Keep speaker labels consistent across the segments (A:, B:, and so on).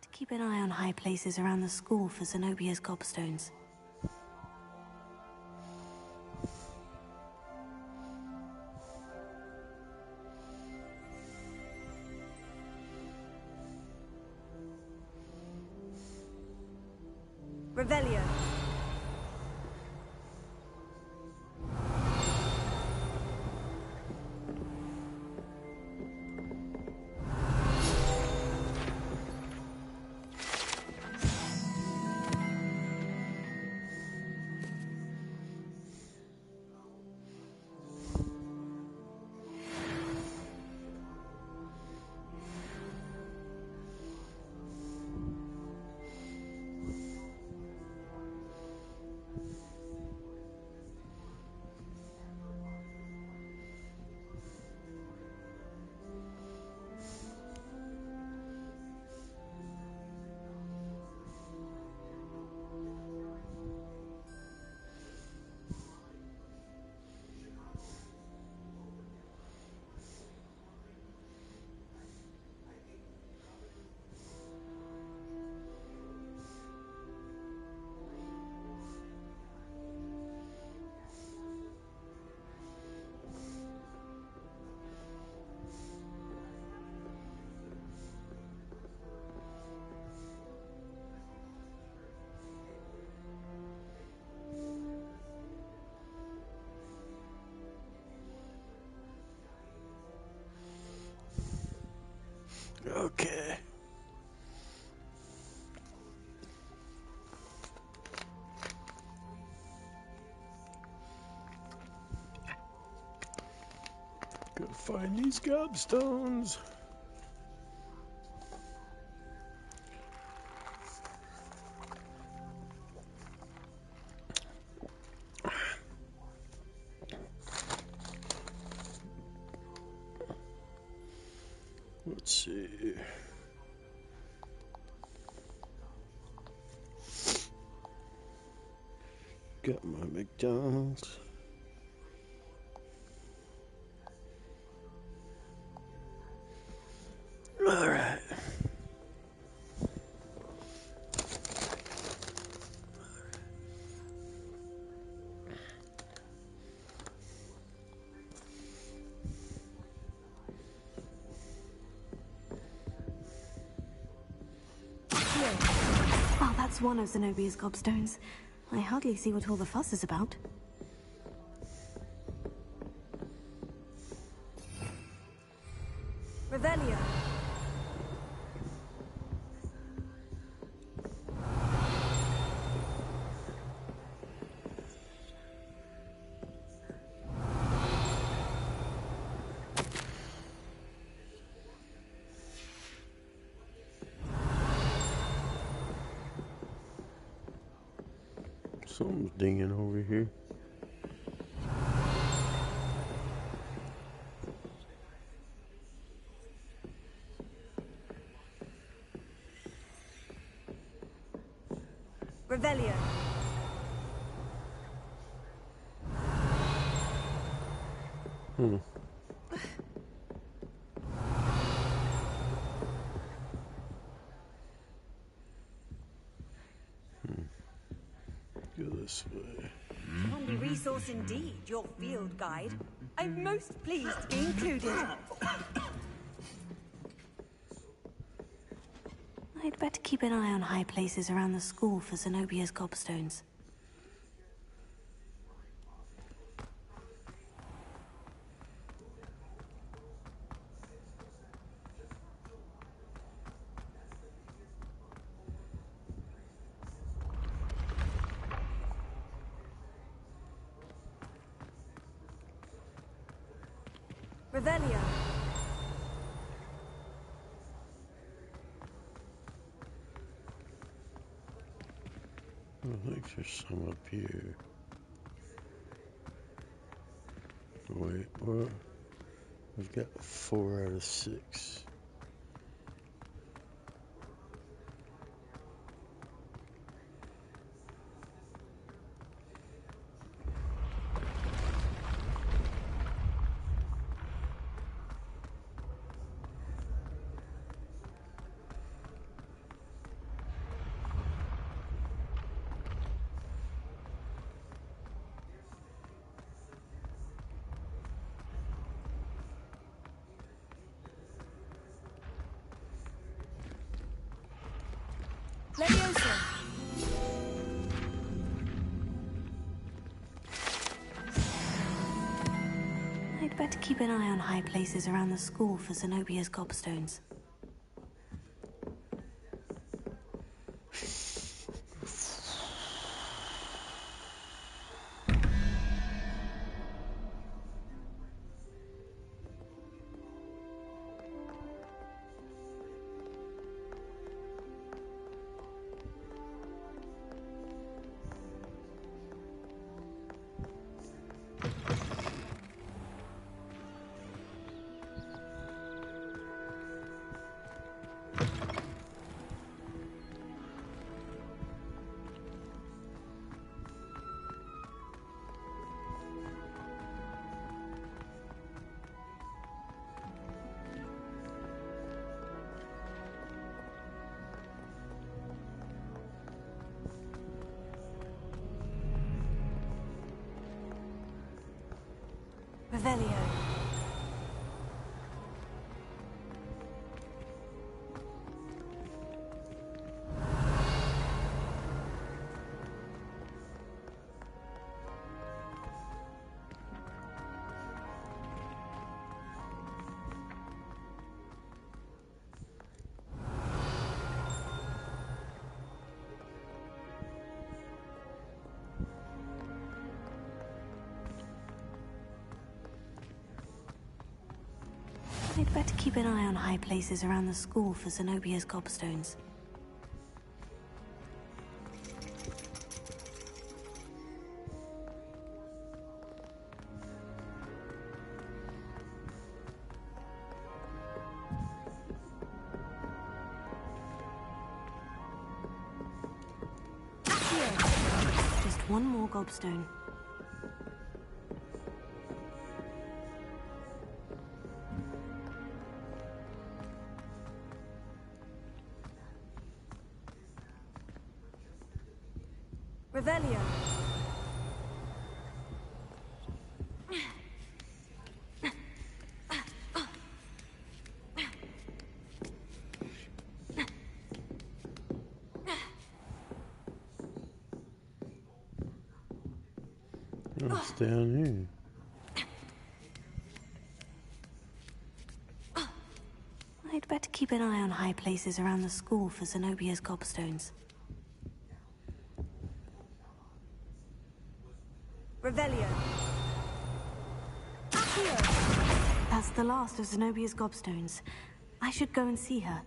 A: better keep an eye on high places around the school for Zenobia's gobstones.
B: Revelio.
C: Okay. Gotta find these gobstones. Let's see. Got my McDonald's. All right.
A: Oh, that's one of Zenobia's gobstones. I hardly see what all the fuss is about.
B: Revelio.
C: Something's dinging over here.
B: Revelio.
C: Hmm. Go this way.
B: Handy resource indeed, your field guide. I'm most pleased to be included.
A: I'd better keep an eye on high places around the school for Zenobia's gobstones.
B: Revelio.
C: I think there's some up here. Wait, what? We've got 4 out of 6.
A: keep an eye on high places around the school for Zenobia's gobstones.
B: Revelio.
A: I'd better keep an eye on high places around the school for Zenobia's gobstones. Just one more gobstone.
B: Revelio.
C: Oh, it's down here.
A: I'd better keep an eye on high places around the school for Zenobia's gobstones.
B: Revelio.
A: That's the last of Zenobia's gobstones. I should go and see her.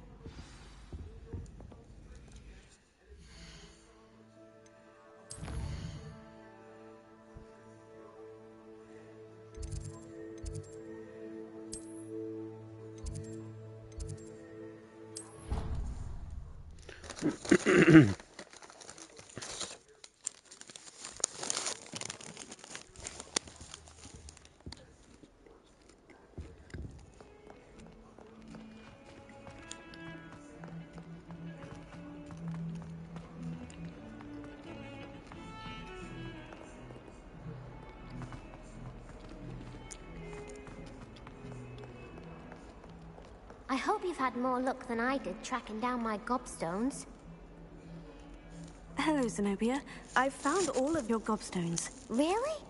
D: I hope you've had more luck than I did tracking down my gobstones.
A: Hello, Zenobia. I've found all of your gobstones.
D: Really?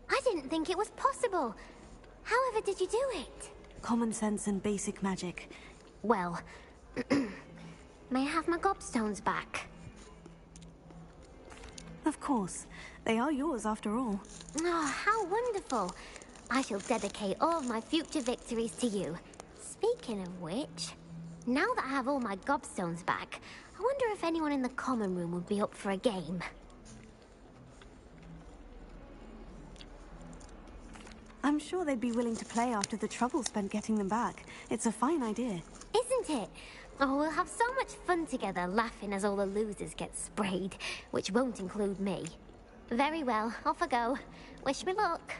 D: I didn't think it was possible. However did you do it?
A: Common sense and basic magic.
D: Well, may I have my gobstones back?
A: Of course. They are yours after all.
D: Oh, how wonderful. I shall dedicate all of my future victories to you. Speaking of which, now that I have all my gobstones back, I wonder if anyone in the common room would be up for a game.
A: I'm sure they'd be willing to play after the trouble spent getting them back. It's a fine idea.
D: Isn't it? Oh, we'll have so much fun together, laughing as all the losers get sprayed, which won't include me. Very well, off I go. Wish me luck.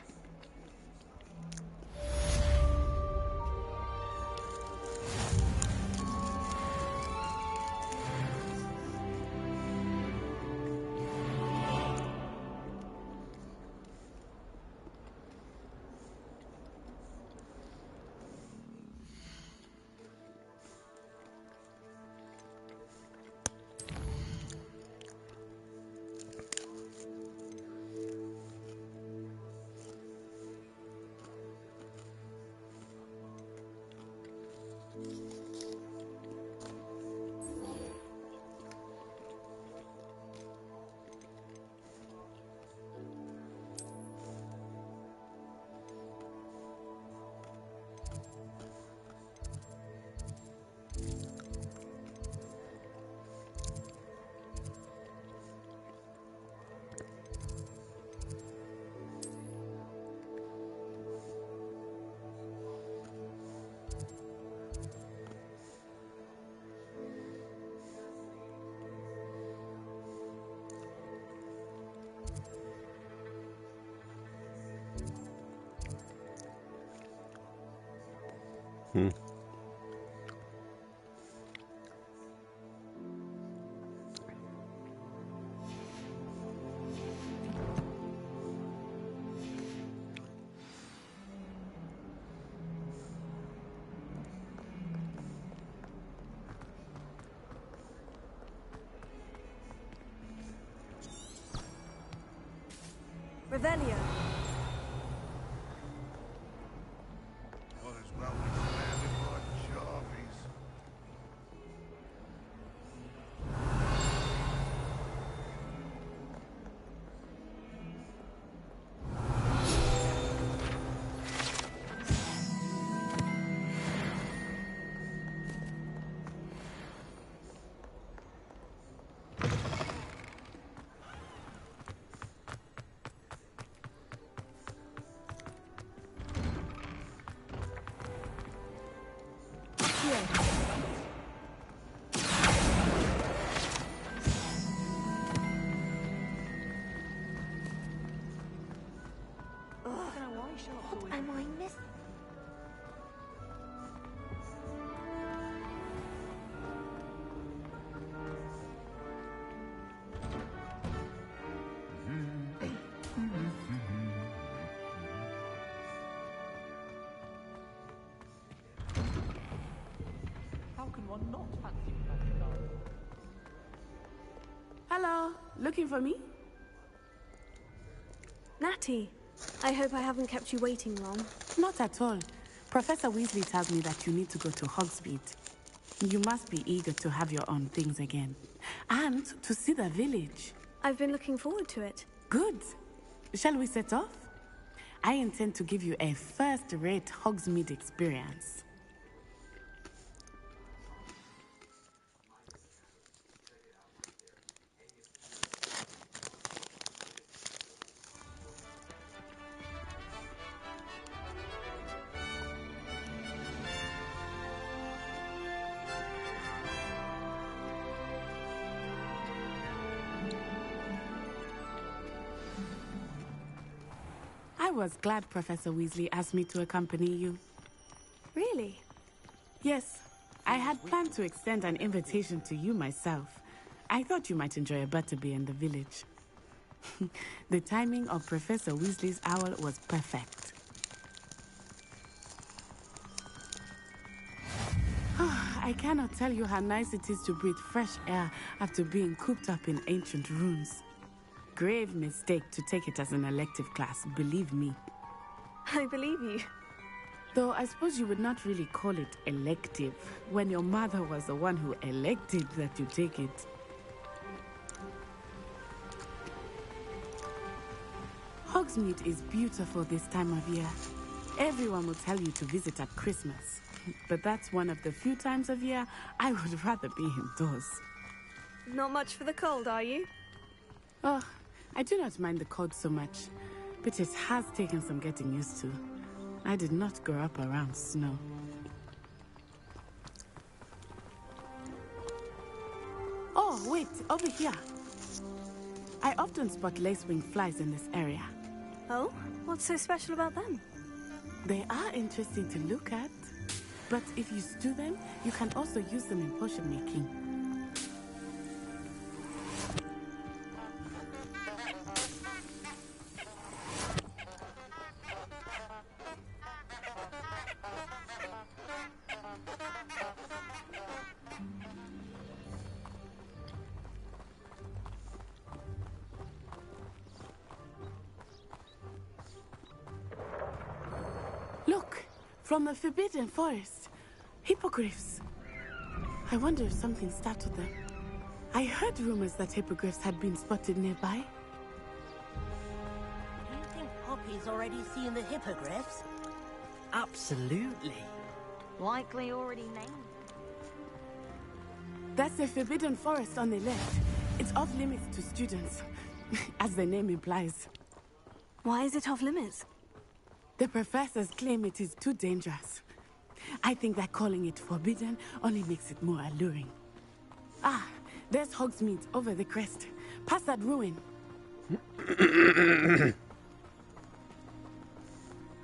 B: Revelio.
E: Might as well be landed like Jarvis.
D: What am I missing?
F: How can one not fancy Magic Garden?
G: Hello, looking for me?
A: Natty, I hope I haven't kept you waiting long.
G: Not at all. Professor Weasley tells me that you need to go to Hogsmeade. You must be eager to have your own things again. And to see the village.
A: I've been looking forward to it.
G: Good. Shall we set off? I intend to give you a first-rate Hogsmeade experience. I was glad Professor Weasley asked me to accompany you.
A: Really?
G: Yes, I had planned to extend an invitation to you myself. I thought you might enjoy a butterbeer in the village. The timing of Professor Weasley's owl was perfect. I cannot tell you how nice it is to breathe fresh air after being cooped up in ancient ruins. Grave mistake to take it as an elective class, believe me.
A: I believe you.
G: Though I suppose you would not really call it elective when your mother was the one who elected that you take it. Hogsmeade is beautiful this time of year. Everyone will tell you to visit at Christmas. But that's one of the few times of year I would rather be indoors.
A: Not much for the cold, are you?
G: Oh, I do not mind the cold so much, but it has taken some getting used to. I did not grow up around snow. Oh, wait, over here. I often spot lacewing flies in this area.
A: Oh? What's so special about them?
G: They are interesting to look at, but if you stew them, you can also use them in potion making. Look, from the Forbidden Forest. Hippogriffs. I wonder if something startled them. I heard rumors that hippogriffs had been spotted nearby.
H: Do you think Poppy's already seen the hippogriffs? Absolutely.
B: Likely already named.
G: That's the Forbidden Forest on the left. It's off limits to students, as the name implies.
A: Why is it off limits?
G: The professors claim it is too dangerous. I think that calling it forbidden only makes it more alluring. Ah, there's Hogsmeade over the crest. Past that ruin.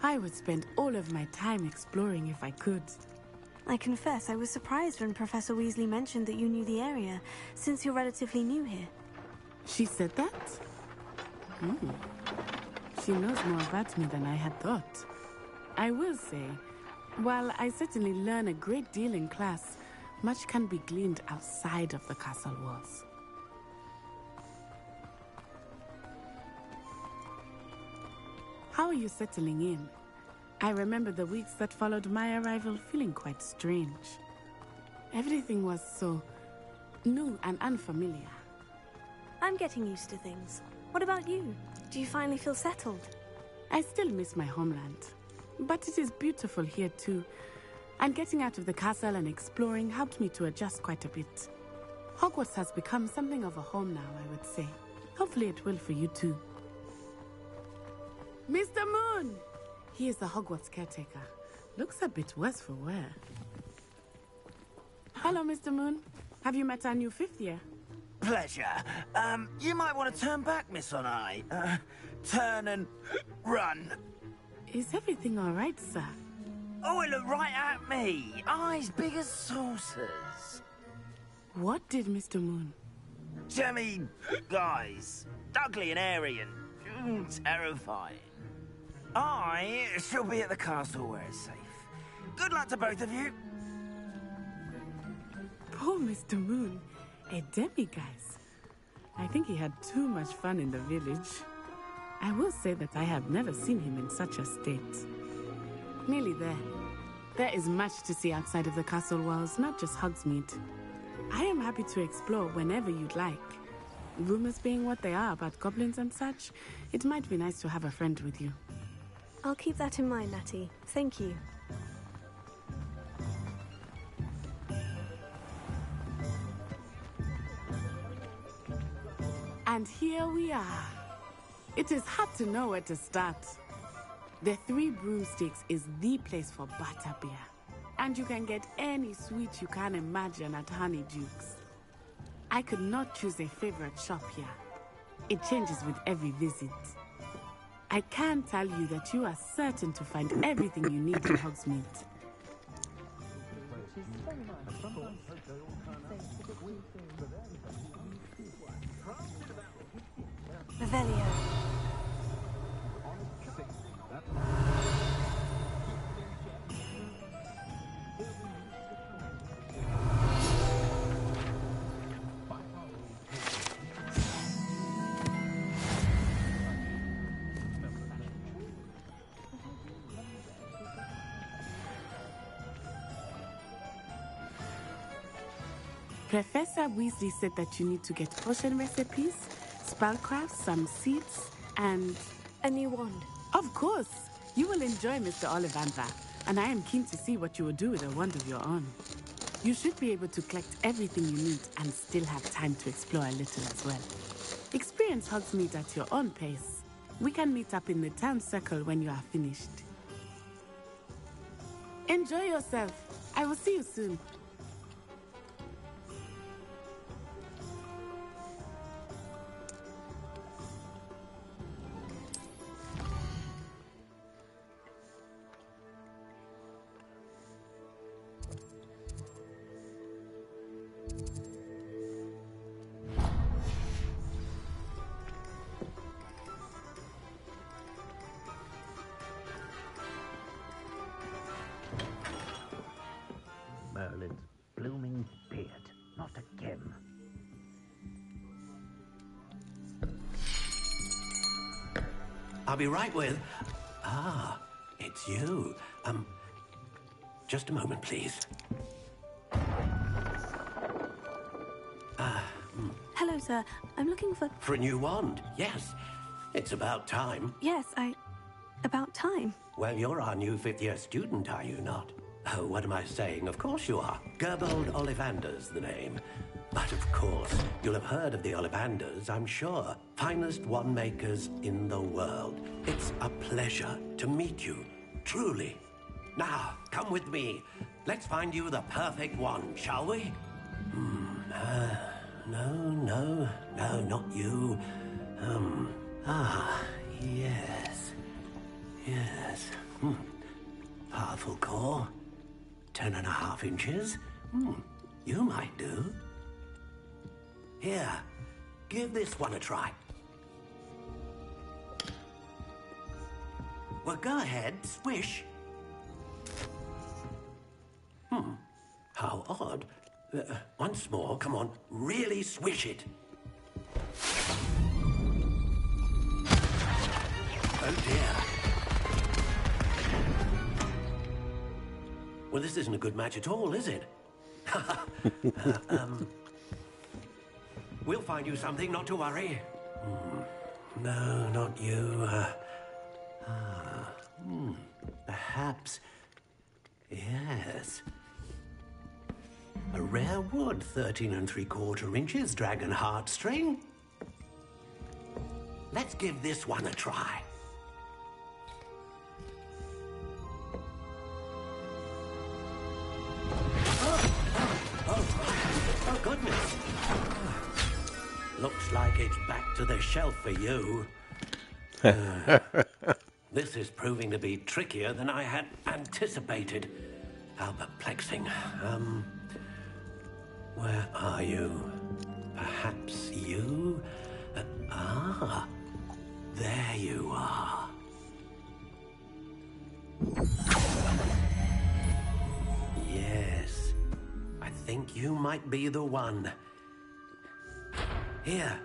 G: I would spend all of my time exploring if I could.
A: I confess I was surprised when Professor Weasley mentioned that you knew the area, since you're relatively new here.
G: She said that? She knows more about me than I had thought. I will say, while I certainly learn a great deal in class, much can be gleaned outside of the castle walls. How are you settling in? I remember the weeks that followed my arrival feeling quite strange. Everything was so new and unfamiliar.
A: I'm getting used to things. What about you? Do you finally feel settled?
G: I still miss my homeland, but it is beautiful here too. And getting out of the castle and exploring helped me to adjust quite a bit. Hogwarts has become something of a home now, I would say. Hopefully it will for you too. Mr. Moon! He is the Hogwarts caretaker. Looks a bit worse for wear. Hello, Mr. Moon. Have you met our new 5th year?
I: Pleasure. You might want to turn back, Miss Onai. Turn and run.
G: Is everything all right, sir?
I: Oh, it looked right at me. Eyes big as saucers.
G: What did Mr. Moon?
I: Jemmy, guys. Ugly and airy and terrifying. I shall be at the castle where it's safe. Good luck to both of you.
G: Poor Mr. Moon. A demiguise. I think he had too much fun in the village. I will say that I have never seen him in such a state. Nearly there. There is much to see outside of the castle walls, not just Hogsmeade. I am happy to explore whenever you'd like. Rumors being what they are about goblins and such, it might be nice to have a friend with you.
A: I'll keep that in mind, Natty. Thank you.
G: And here we are. It is hard to know where to start. The Three Broomsticks is the place for butterbeer. And you can get any sweet you can imagine at Honeydukes. I could not choose a favorite shop here. It changes with every visit. I can tell you that you are certain to find everything you need in Hogsmeade.
A: Revelio.
G: Professor Weasley said that you need to get potion recipes, spellcraft, some seeds, and...
A: A new wand.
G: Of course! You will enjoy Mr. Ollivander, and I am keen to see what you will do with a wand of your own. You should be able to collect everything you need and still have time to explore a little as well. Experience Hogsmeade at your own pace. We can meet up in the town circle when you are finished. Enjoy yourself. I will see you soon.
J: Merlin's blooming beard. Not again.
K: I'll be right with... Ah, it's you. Just a moment, please.
A: Hello, sir. I'm looking for...
K: For a new wand, yes. It's about time.
A: Yes, About time.
K: Well, you're our new 5th-year student, are you not? Oh, what am I saying? Of course you are. Gerbold Ollivander's the name. But of course, you'll have heard of the Ollivanders, I'm sure. Finest wand makers in the world. It's a pleasure to meet you, truly. Now, come with me. Let's find you the perfect wand, shall we? No, not you. Yes. Powerful core. 10.5 inches. You might do. Here, give this one a try. Well, go ahead, swish. How odd. Once more, come on, really swish it. Oh dear. Well, this isn't a good match at all, is it? We'll find you something, not to worry. No, not you. Perhaps... Yes. A rare wood, 13 3/4 inches, dragon heartstring. Let's give this one a try. Oh, goodness. Looks like it's back to the shelf for you. This is proving to be trickier than I had anticipated. How perplexing. Where are you? Perhaps you? There you are. Yes, I think you might be the one. Here,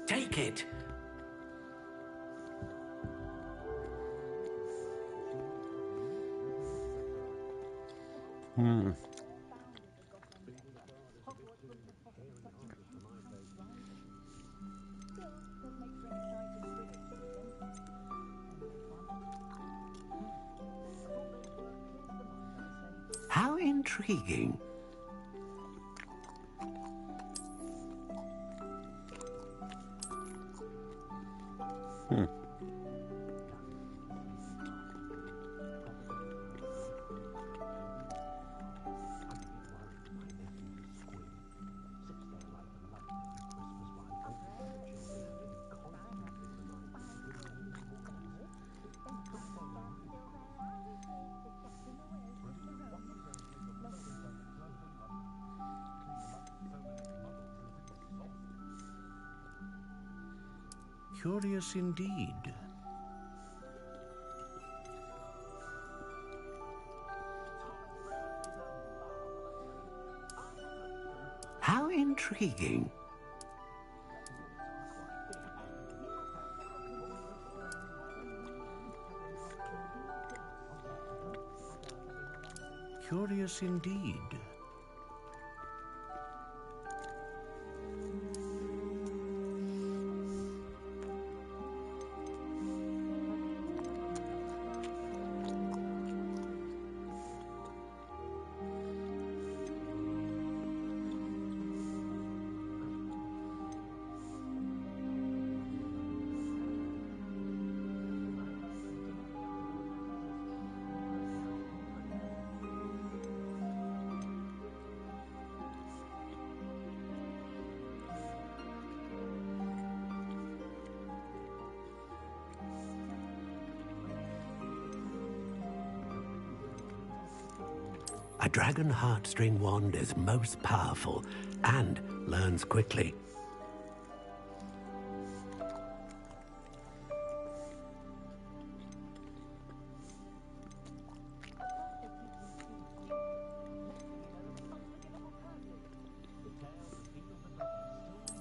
K: take it. How intriguing.
E: Curious indeed.
K: How intriguing.
E: Curious indeed.
K: A dragon heartstring wand is most powerful and learns quickly.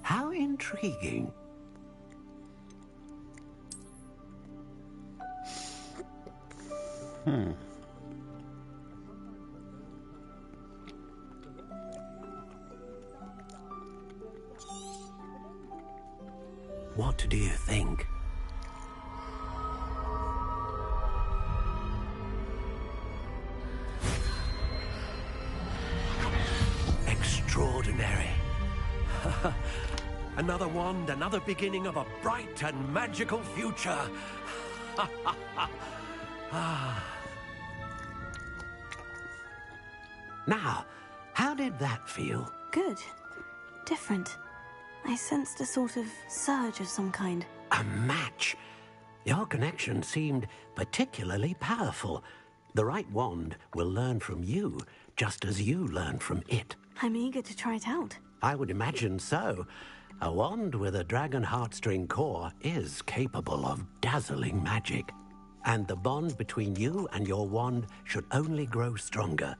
K: How intriguing. What do you think? Extraordinary. Another wand, another beginning of a bright and magical future. Now, how did that feel?
A: Good. Different. I sensed a sort of surge of some kind.
K: A match. Your connection seemed particularly powerful. The right wand will learn from you, just as you learn from it.
A: I'm eager to try it out.
K: I would imagine so. A wand with a dragon heartstring core is capable of dazzling magic. And the bond between you and your wand should only grow stronger.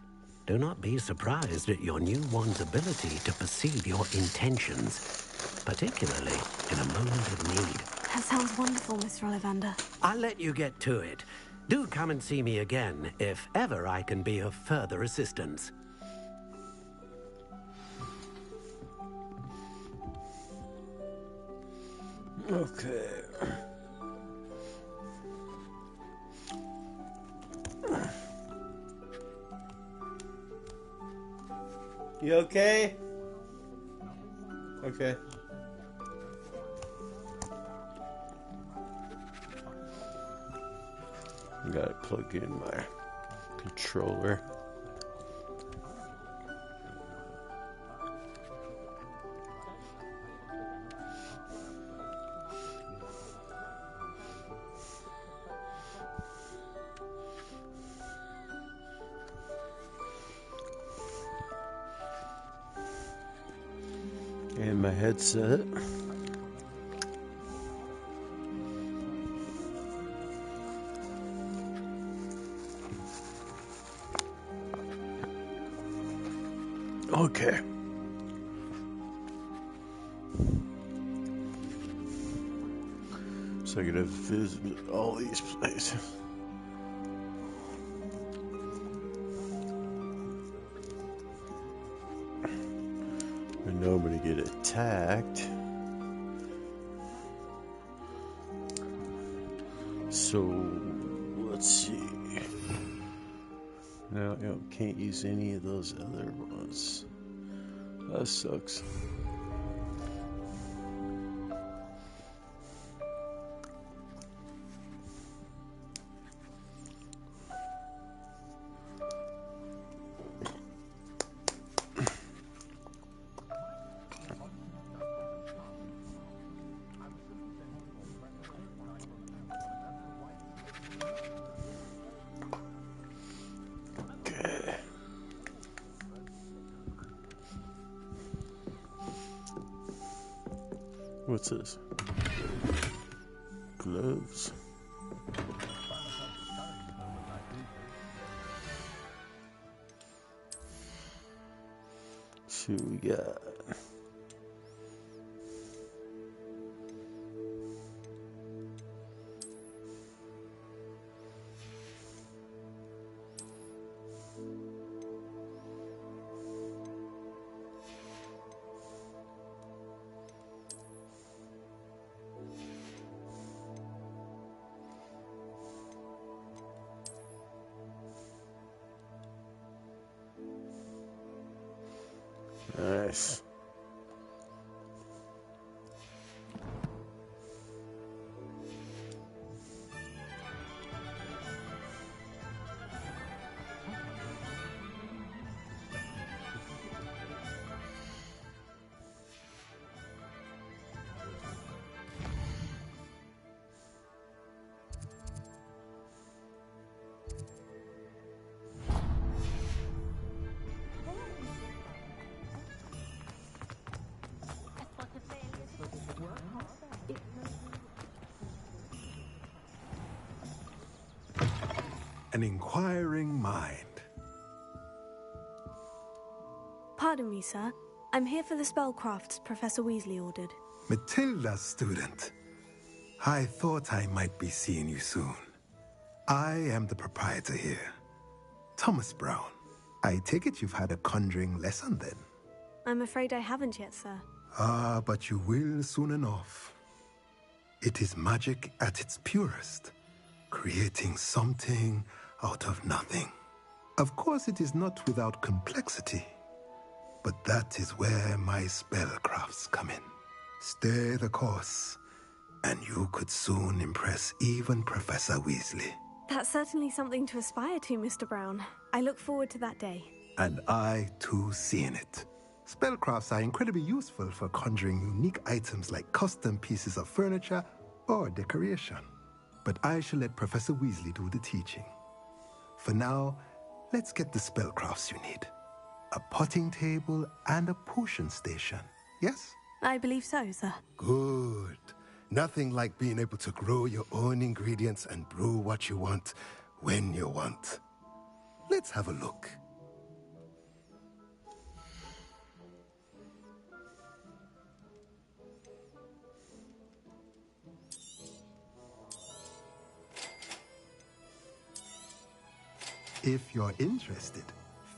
K: Do not be surprised at your new wand's ability to perceive your intentions, particularly in a moment of need.
A: That sounds wonderful, Mr. Ollivander.
K: I'll let you get to it. Do come and see me again if ever I can be of further assistance.
C: Okay. You okay? Okay. Gotta plug in my controller. And my headset. Okay. So I gotta visit all these places. I know I'm gonna get attacked. So let's see. No, can't use any of those other ones. That sucks. What's this? Gloves. Let's see what we got. Nice.
L: An inquiring mind.
A: Pardon me, sir. I'm here for the spellcrafts Professor Weasley ordered.
L: Matilda's student. I thought I might be seeing you soon. I am the proprietor here, Thomas Brown. I take it you've had a conjuring lesson then?
A: I'm afraid I haven't yet, sir.
L: Ah, but you will soon enough. It is magic at its purest, creating something out of nothing. Of course, it is not without complexity, but that is where my spellcrafts come in. Stay the course, and you could soon impress even Professor Weasley.
A: That's certainly something to aspire to, Mr. Brown. I look forward to that day.
L: And I, too, seeing it. Spellcrafts are incredibly useful for conjuring unique items like custom pieces of furniture or decoration. But I shall let Professor Weasley do the teaching. For now, let's get the spellcrafts you need. A potting table and a potion station, yes?
A: I believe so, sir.
L: Good. Nothing like being able to grow your own ingredients and brew what you want when you want. Let's have a look. if you're interested,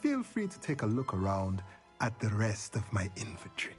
L: feel free to take a look around at the rest of my inventory.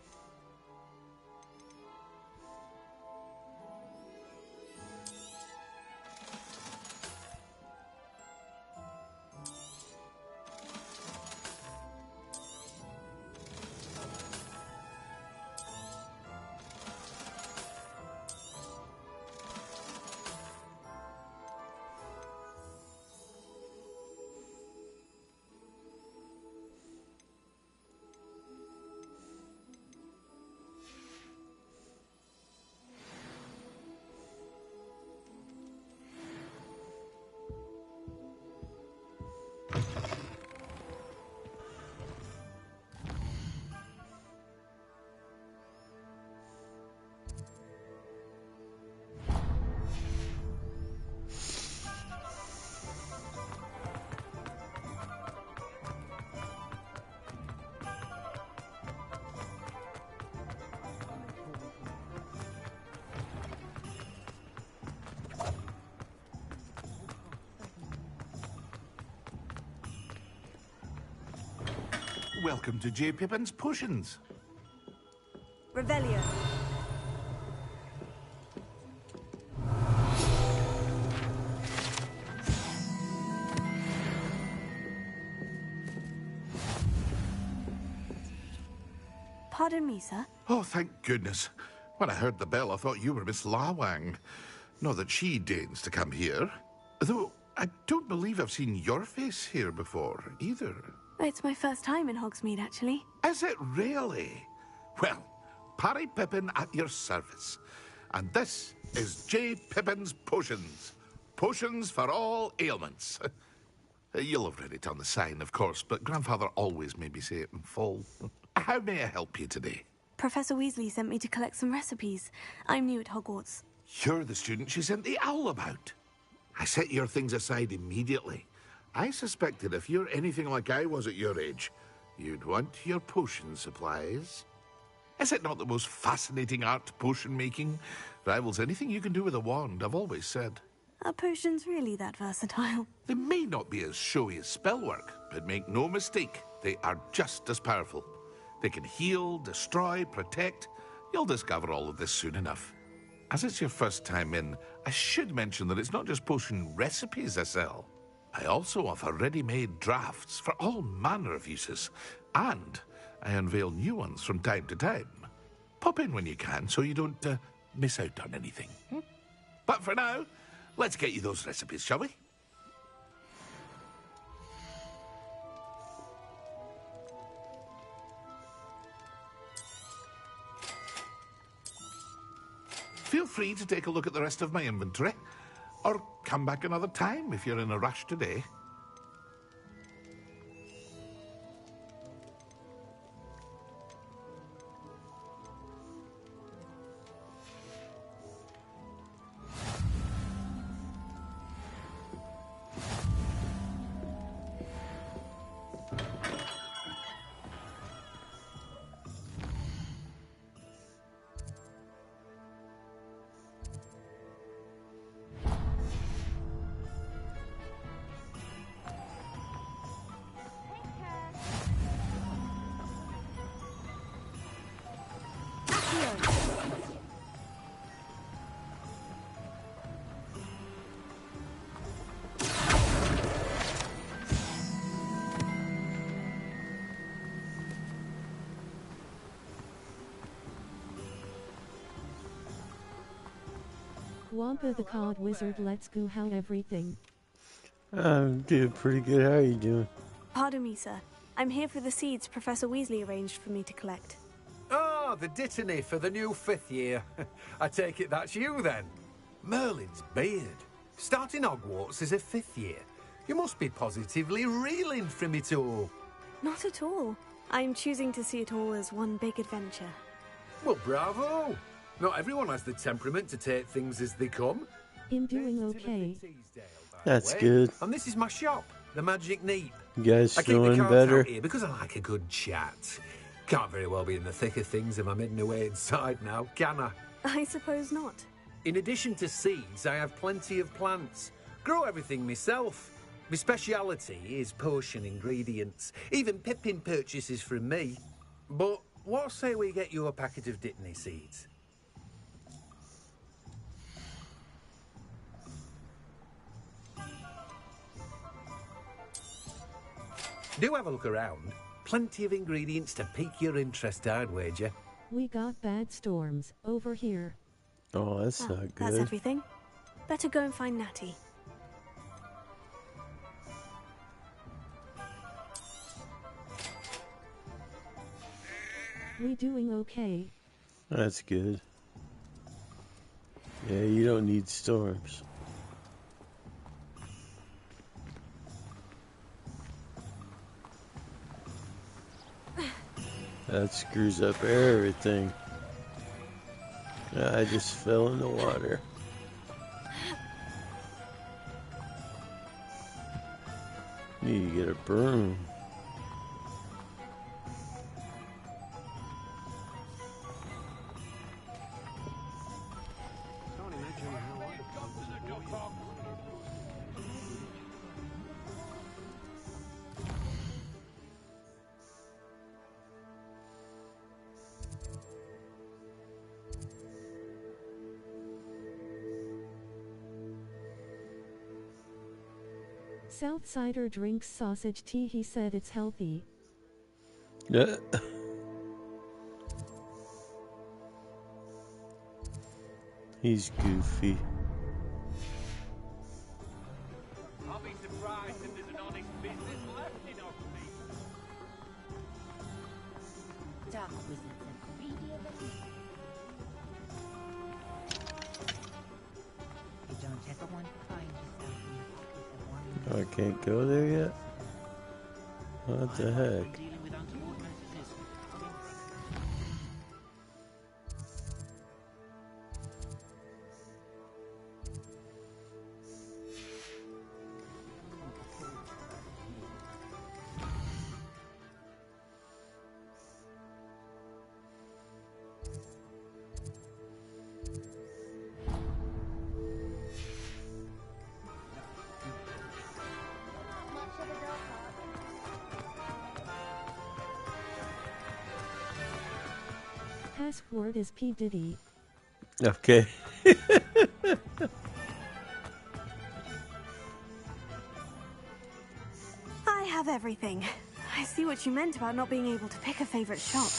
E: Welcome to J. Pippin's Potions.
B: Revelio.
A: Pardon me, sir.
E: Oh, thank goodness. When I heard the bell, I thought you were Miss Lawang. Not that she deigns to come here. Though, I don't believe I've seen your face here before, either.
A: It's my first time in Hogsmeade, actually.
E: Is it really? Well, Parry Pippin at your service. And this is J. Pippin's Potions. Potions for all ailments. You'll have read it on the sign, of course, but Grandfather always made me say it in full. How may I help you today?
A: Professor Weasley sent me to collect some recipes. I'm new at Hogwarts.
E: You're the student she sent the owl about. I set your things aside immediately. I suspected if you're anything like I was at your age, you'd want your potion supplies. Is it not the most fascinating art, potion making? Rivals anything you can do with a wand, I've always said.
A: Are potions really that versatile?
E: They may not be as showy as spellwork, but make no mistake, they are just as powerful. They can heal, destroy, protect. You'll discover all of this soon enough. As it's your first time in, I should mention that it's not just potion recipes I sell. I also offer ready-made drafts for all manner of uses, and I unveil new ones from time to time. Pop in when you can so you don't miss out on anything. But for now, let's get you those recipes, shall we? Feel free to take a look at the rest of my inventory, or come back another time if you're in a rush today.
M: Gwampa the card wizard, let's go how everything.
C: I'm doing pretty good. How are you doing?
A: Pardon me, sir. I'm here for the seeds Professor Weasley arranged for me to collect.
N: Ah, the dittany for the new 5th year. I take it that's you, then. Merlin's beard. Starting Hogwarts as a 5th year. You must be positively reeling from it all.
A: Not at all. I'm choosing to see it all as one big adventure.
N: Well, bravo. Not everyone has the temperament to take things as they come.
M: I'm doing okay.
C: That's good.
N: And this is my shop, the Magic Neep.
C: You guys
N: I keep the
C: feeling
N: cards
C: better?
N: out here because I like a good chat. Can't very well be in the thick of things if I'm hidden away inside now, can I?
A: I suppose not.
N: In addition to seeds, I have plenty of plants. Grow everything myself. My speciality is potion ingredients. Even Pippin purchases from me. But what say we get you a packet of dittany seeds? Do have a look around. Plenty of ingredients to pique your interest, I'd wager.
M: We got bad storms over here.
C: Oh, that's not good.
A: That's everything. Better go and find Natty.
M: We doing okay?
C: That's good. Yeah, you don't need storms. That screws up everything. I just fell in the water. Need to get a broom.
M: Southsider drinks sausage tea. He said it's healthy.
C: Yeah. He's goofy.
F: I'll be surprised if there's an honest business left in Oxley.
H: Dark wizards and greedy of it. You don't ever want to find yourself in the pocket of one.
C: Oh, I can't go there yet? What the heck?
M: Password is P. Diddy.
C: Okay.
A: I have everything. I see what you meant about not being able to pick a favorite shop.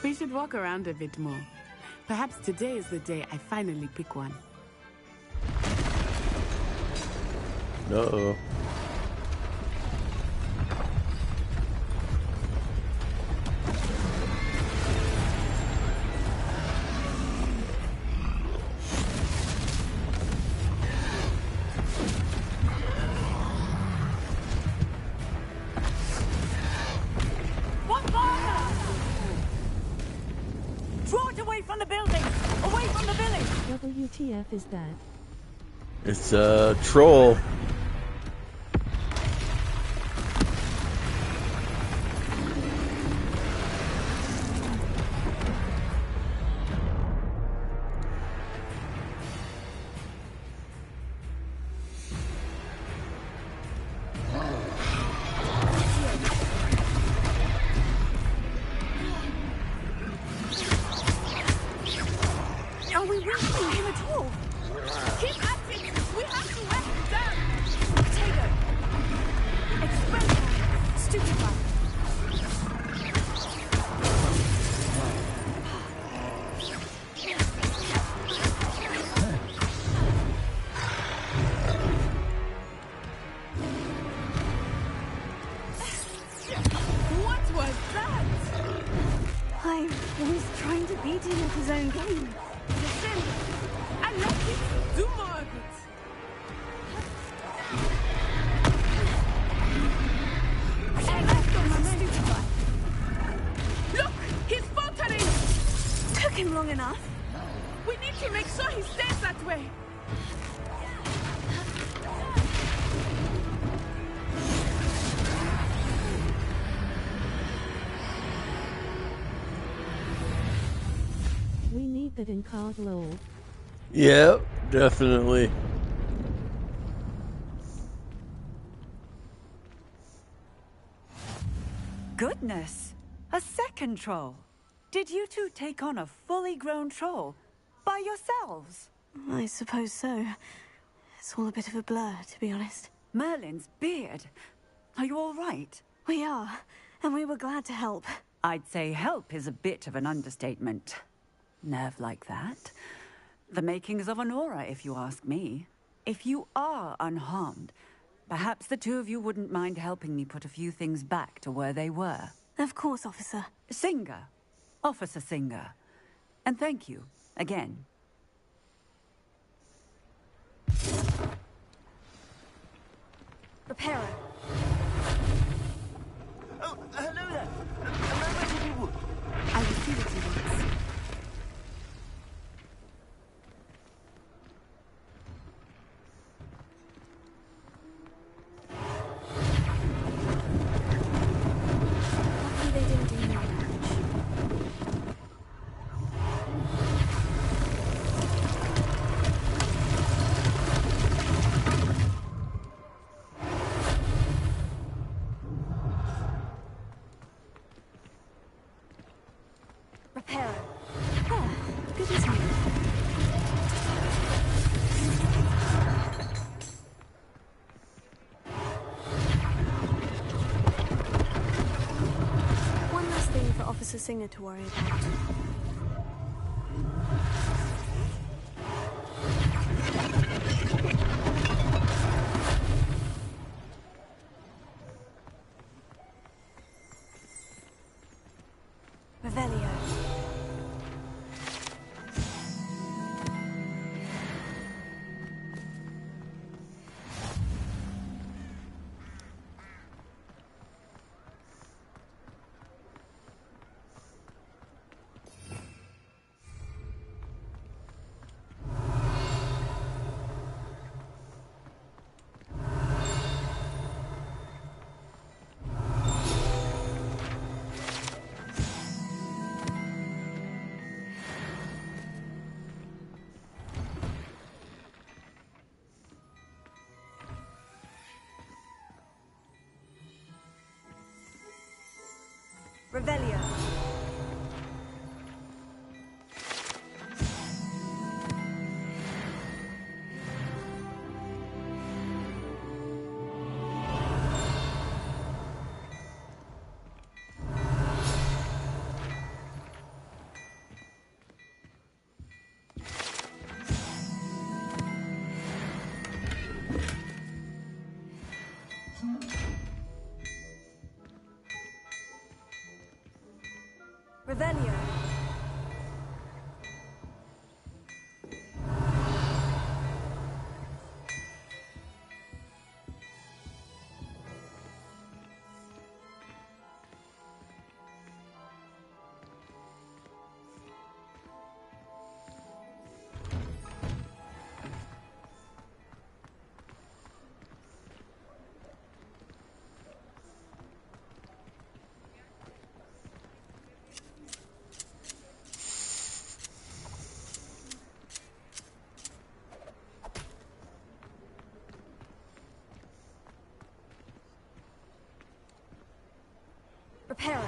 G: We should walk around a bit more. Perhaps today is the day I finally pick one.
C: Uh-oh.
M: WTF is that?
C: It's a troll.
M: That in COD LOL.
C: Yep, definitely.
B: Goodness! A second troll. Did you two take on a fully grown troll by yourselves?
A: I suppose so. It's all a bit of a blur, to be honest.
B: Merlin's beard. Are you all right?
A: We are, and we were glad to help.
B: I'd say help is a bit of an understatement. Nerve like that. The makings of an aura, if you ask me. If you are unharmed, perhaps the two of you wouldn't mind helping me put a few things back to where they were.
A: Of course, officer.
B: Singer. Officer Singer. And thank you, again.
A: Reparo.
I: Oh, hello there. Hello,
G: I will see what you want.
A: Luckily they didn't do more damage. Reparo. Ah, good as new. One last thing for Officer Singer to worry about. Revelio. Revelio. Revelio. Reparo.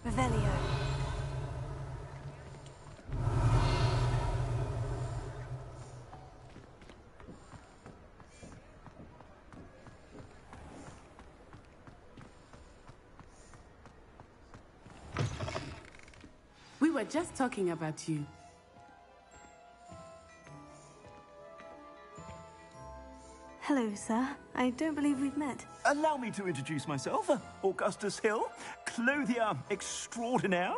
A: Revelio.
G: We were just talking about you.
A: Hello, sir. I don't believe we've met.
I: Allow me to introduce myself, Augustus Hill, clothier extraordinaire.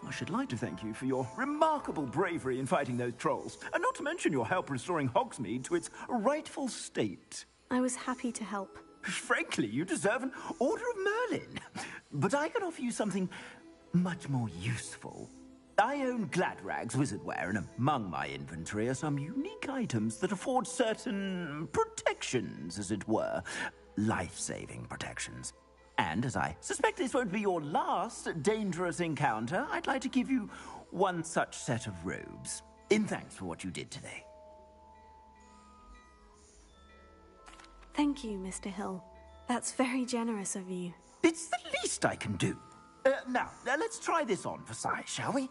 I: I should like to thank you for your remarkable bravery in fighting those trolls, and not to mention your help restoring Hogsmeade to its rightful state.
A: I was happy to help.
I: Frankly, you deserve an Order of Merlin. But I can offer you something much more useful. I own Gladrag's wizardware, and among my inventory are some unique items that afford certain protections, as it were. Life-saving protections. And as I suspect this won't be your last dangerous encounter, I'd like to give you one such set of robes, in thanks for what you did today.
A: Thank you, Mr. Hill. That's very generous of you.
I: It's the least I can do. Now, let's try this on for size, shall we?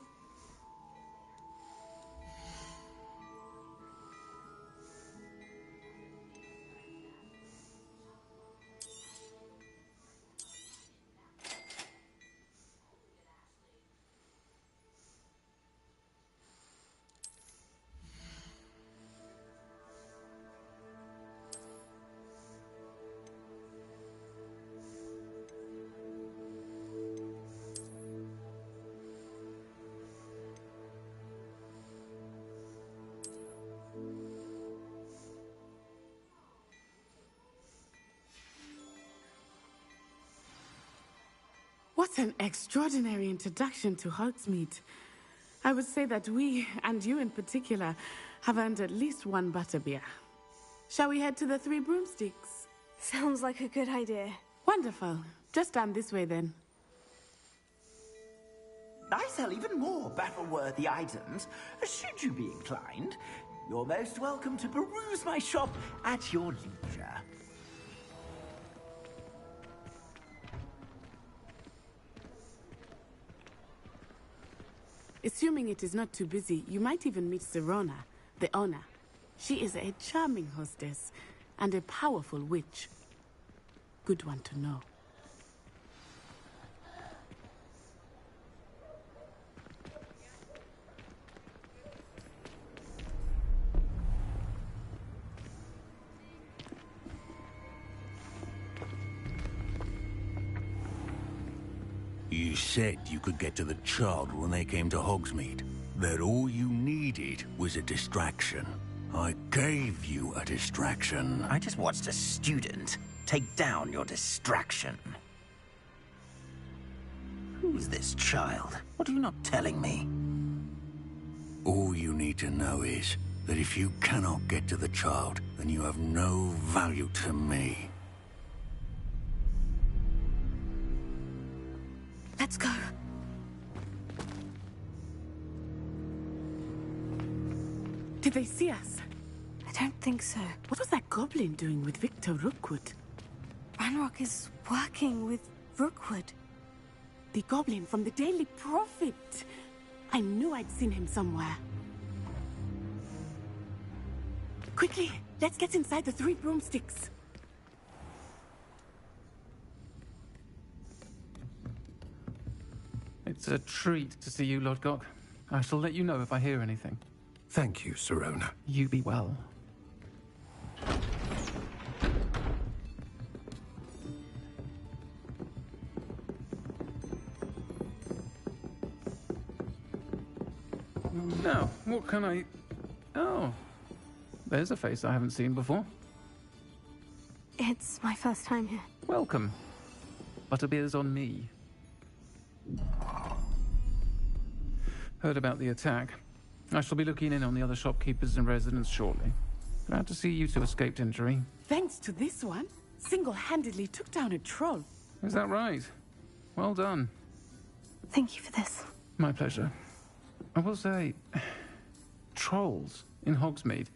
G: What an extraordinary introduction to Hogsmeade. I would say that we, and you in particular, have earned at least one butterbeer. Shall we head to the Three Broomsticks?
A: Sounds like a good idea.
G: Wonderful. Just stand this way then.
I: I sell even more battle-worthy items. Should you be inclined, you're most welcome to peruse my shop at your leisure.
G: Assuming it is not too busy, you might even meet Sirona, the owner. She is a charming hostess and a powerful witch. Good one to know.
O: You said you could get to the child when they came to Hogsmeade. That all you needed was a distraction. I gave you a distraction.
P: I just watched a student take down your distraction. Who's this child? What are you not telling me?
O: All you need to know is that if you cannot get to the child, then you have no value to me.
A: Let's go.
G: Did they see us?
A: I don't think so.
G: What was that goblin doing with Victor Rookwood?
A: Ranrock is working with Rookwood.
G: The goblin from the Daily Prophet. I knew I'd seen him somewhere. Quickly, let's get inside the Three Broomsticks.
Q: It's a treat to see you, Lodgok. I shall let you know if I hear anything.
N: Thank you, Sirona.
Q: You be well. Now, what can I... Oh, there's a face I haven't seen before.
A: It's my first time here.
Q: Welcome. Butterbeer's on me. Heard about the attack. I shall be looking in on the other shopkeepers and residents shortly. Glad to see you two escaped injury.
G: Thanks to this one, single-handedly took down a troll.
Q: Is that right? Well done.
A: Thank you for this.
Q: My pleasure. I will say, trolls in Hogsmeade.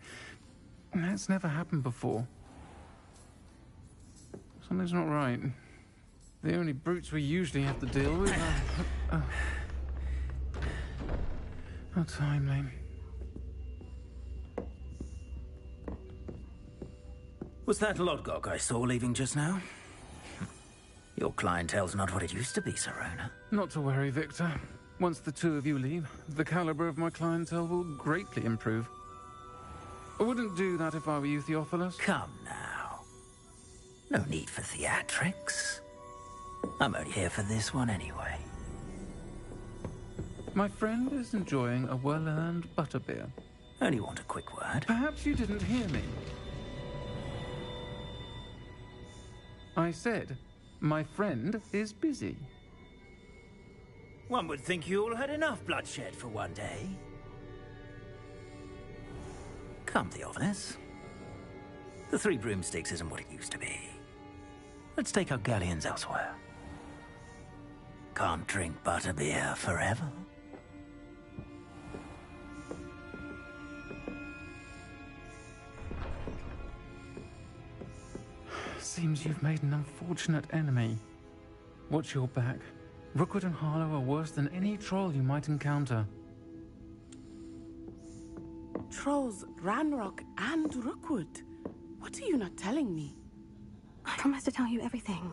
Q: That's never happened before. Something's not right. The only brutes we usually have to deal with are... How timely.
P: Was that Lodgok I saw leaving just now? Your clientele's not what it used to be, Sirona.
Q: Not to worry, Victor. Once the two of you leave, the caliber of my clientele will greatly improve. I wouldn't do that if I were you, Theophilus.
P: Come now. No need for theatrics. I'm only here for this one anyway.
Q: My friend is enjoying a well-earned butterbeer.
P: Only want a quick word.
Q: Perhaps you didn't hear me. I said, My friend is busy.
P: One would think you all had enough bloodshed for one day. Come, Theophilus. The Three Broomsticks isn't what it used to be. Let's take our galleons elsewhere. Can't drink butterbeer forever.
Q: Seems you've made an unfortunate enemy. Watch your back. Rookwood and Harlow are worse than any troll you might encounter.
G: Trolls, Ranrock, and Rookwood. What are you not telling me?
A: I promised to tell you everything.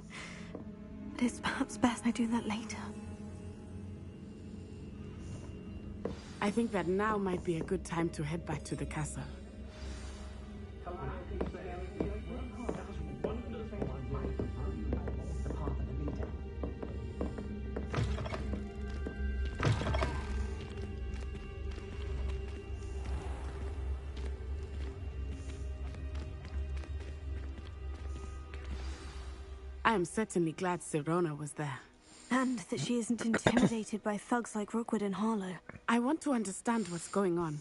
A: But it's perhaps best I do that later.
G: I think that now might be a good time to head back to the castle. I am certainly glad Sirona was there.
A: And that she isn't intimidated by thugs like Rookwood and Harlow.
G: I want to understand what's going on,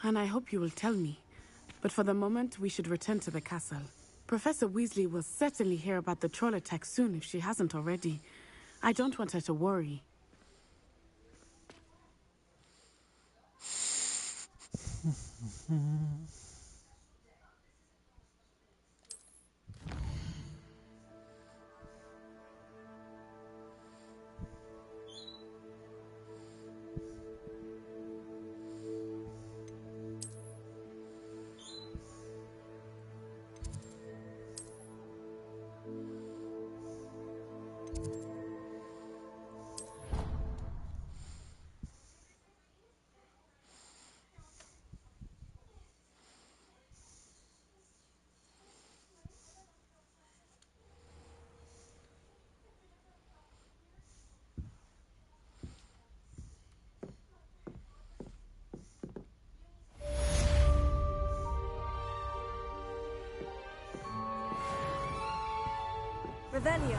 G: and I hope you will tell me. But for the moment, we should return to the castle. Professor Weasley will certainly hear about the troll attack soon if she hasn't already. I don't want her to worry.
A: Revelio.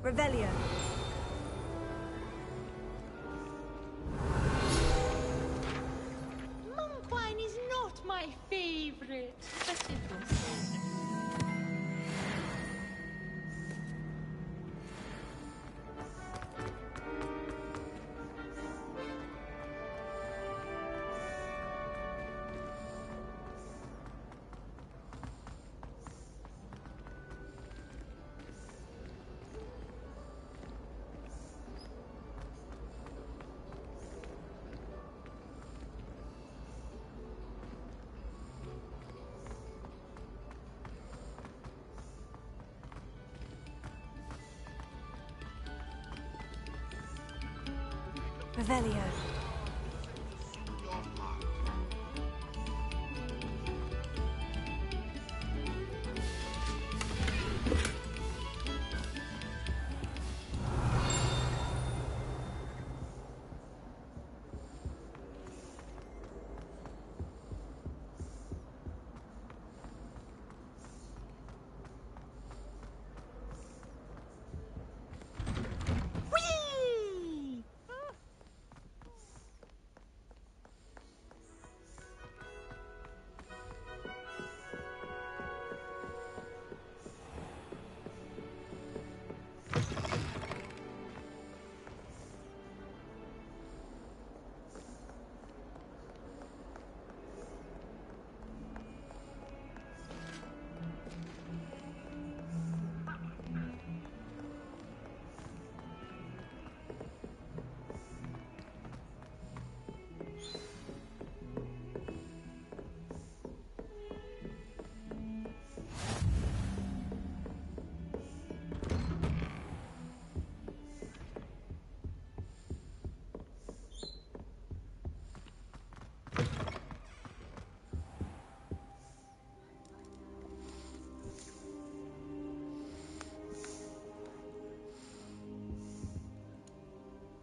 A: Revelio.
R: Monk wine is not my favorite, but it was so.
A: Revelio.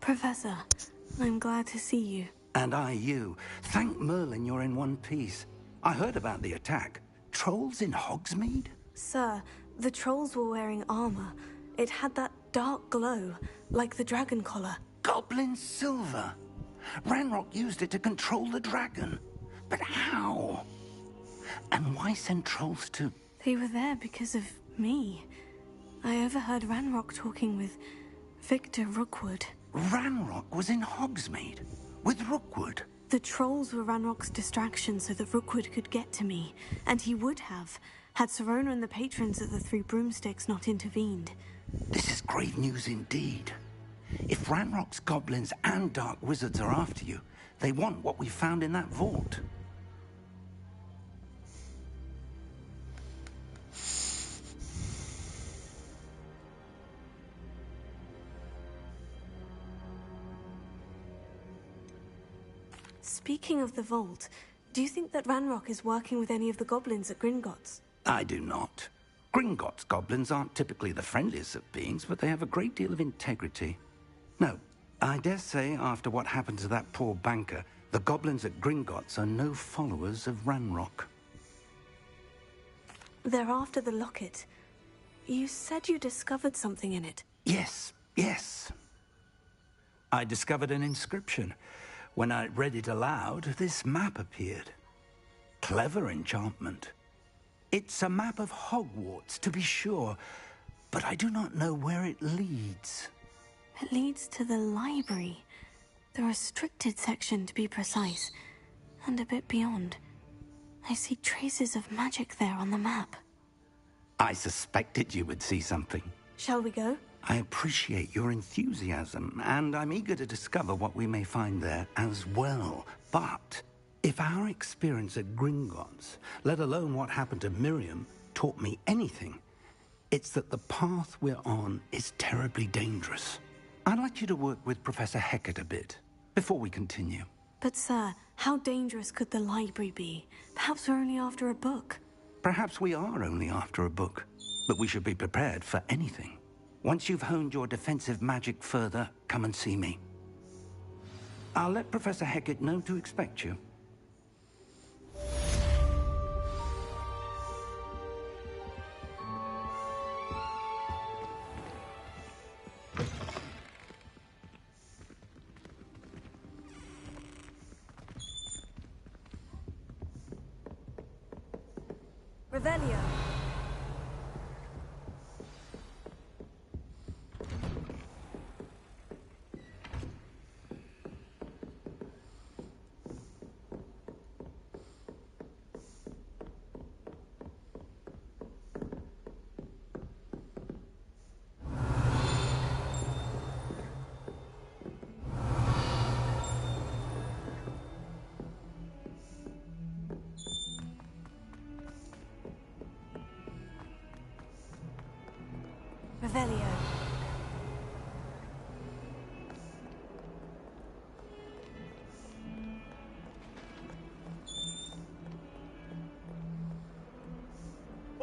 A: Professor, I'm glad to see you.
P: And I you. Thank Merlin you're in one piece. I heard about the attack. Trolls in Hogsmeade?
A: Sir, the trolls were wearing armor. It had that dark glow, like the dragon collar.
P: Goblin silver. Ranrock used it to control the dragon. But how? And why send trolls to...
A: They were there because of me. I overheard Ranrock talking with Victor Rookwood.
P: Ranrock was in Hogsmeade? With Rookwood?
A: The trolls were Ranrock's distraction so that Rookwood could get to me. And he would have, had Serona and the patrons at the Three Broomsticks not intervened.
P: This is grave news indeed. If Ranrock's goblins and dark wizards are after you, they want what we found in that vault.
A: Speaking of the vault, do you think that Ranrock is working with any of the goblins at Gringotts?
P: I do not. Gringotts goblins aren't typically the friendliest of beings, but they have a great deal of integrity. No, I dare say after what happened to that poor banker, the goblins at Gringotts are no followers of Ranrock.
A: They're after the locket. You said you discovered something in it.
P: Yes. I discovered an inscription. When I read it aloud, this map appeared. Clever enchantment. It's a map of Hogwarts, to be sure, but I do not know where it leads.
A: It leads to the library. The restricted section, to be precise. And a bit beyond. I see traces of magic there on the map.
P: I suspected you would see something.
A: Shall we go?
P: I appreciate your enthusiasm, and I'm eager to discover what we may find there as well. But if our experience at Gringotts, let alone what happened to Miriam, taught me anything, it's that the path we're on is terribly dangerous. I'd like you to work with Professor Hecat a bit, before we continue.
A: But sir, how dangerous could the library be? Perhaps we're only after a book.
P: Perhaps we are only after a book, but we should be prepared for anything. Once you've honed your defensive magic further, come and see me. I'll let Professor Hecat know to expect you.
A: Revelio. Revelio.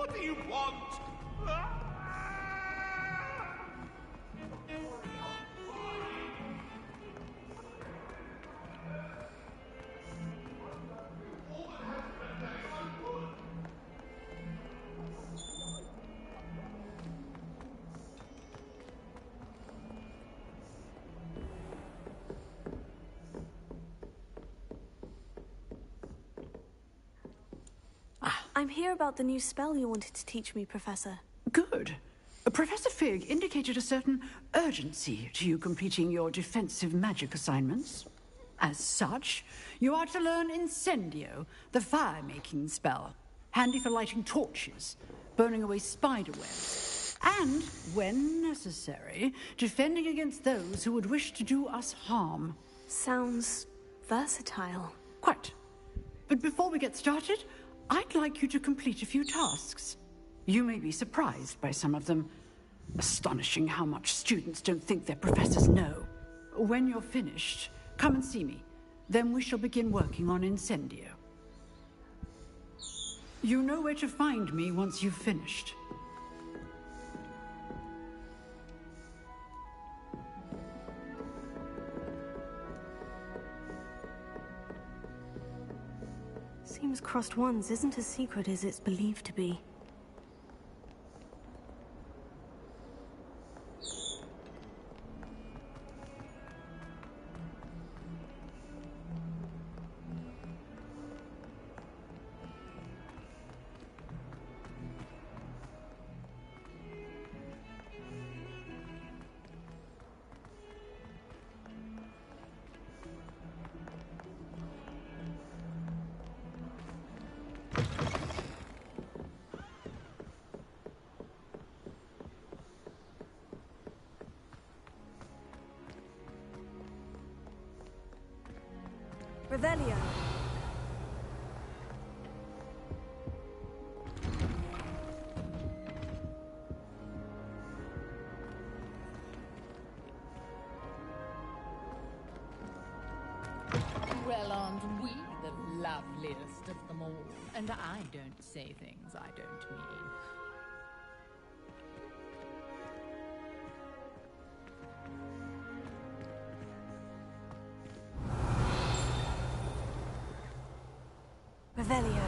E: What do you want?
A: I'm here about the new spell you wanted to teach me, Professor.
S: Good. Professor Fig indicated a certain urgency to you completing your defensive magic assignments. As such, you are to learn Incendio, the fire-making spell, handy for lighting torches, burning away spider webs, and, when necessary, defending against those who would wish to do us harm.
A: Sounds versatile.
S: Quite. But before we get started, I'd like you to complete a few tasks. You may be surprised by some of them. Astonishing how much students don't think their professors know. When you're finished, come and see me. Then we shall begin working on Incendio. You know where to find me once you've finished.
A: Seems Crossed Wands isn't as secret as it's believed to be. Revelio.
R: Well, aren't we the loveliest of them all? And I don't say things I don't mean.
A: Revelio.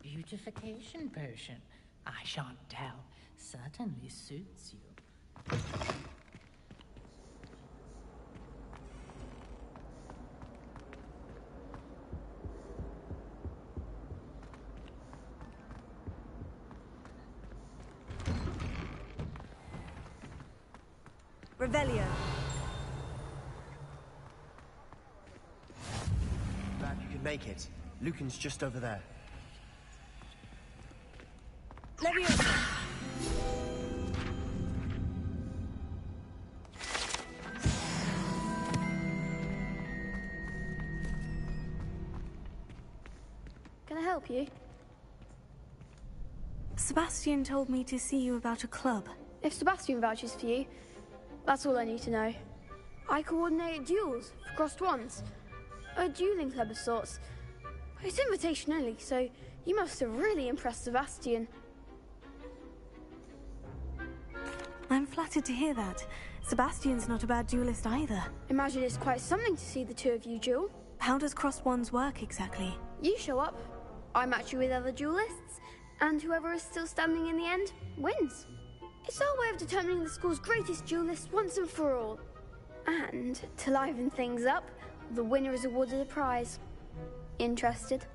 R: Beautification potion. I shan't tell. Certainly suits you.
A: Revelio.
T: Glad you can make it. Lucan's just over there.
A: Leviosa.
U: Can I help you?
A: Sebastian told me to see you about a club.
U: If Sebastian vouches for you, that's all I need to know. I coordinate duels for Crossed Wands. A dueling club of sorts. It's invitation only, so you must have really impressed Sebastian.
A: I'm flattered to hear that. Sebastian's not a bad duelist either.
U: Imagine it's quite something to see the two of you duel.
A: How does Crossed Wands work exactly?
U: You show up, I match you with other duelists, and whoever is still standing in the end wins. It's our way of determining the school's greatest duelist once and for all. And to liven things up, the winner is awarded a prize. Interested?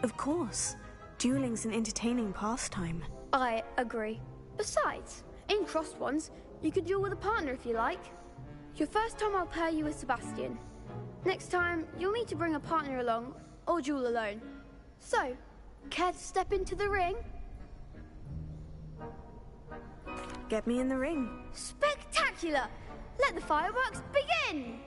A: Of course. Dueling's an entertaining pastime.
U: I agree. Besides, in Crossed Wands, you could duel with a partner if you like. Your first time I'll pair you with Sebastian. Next time, you'll need to bring a partner along, or duel alone. So, care to step into the ring?
A: Get me in the ring.
U: Spectacular! Let the fireworks begin!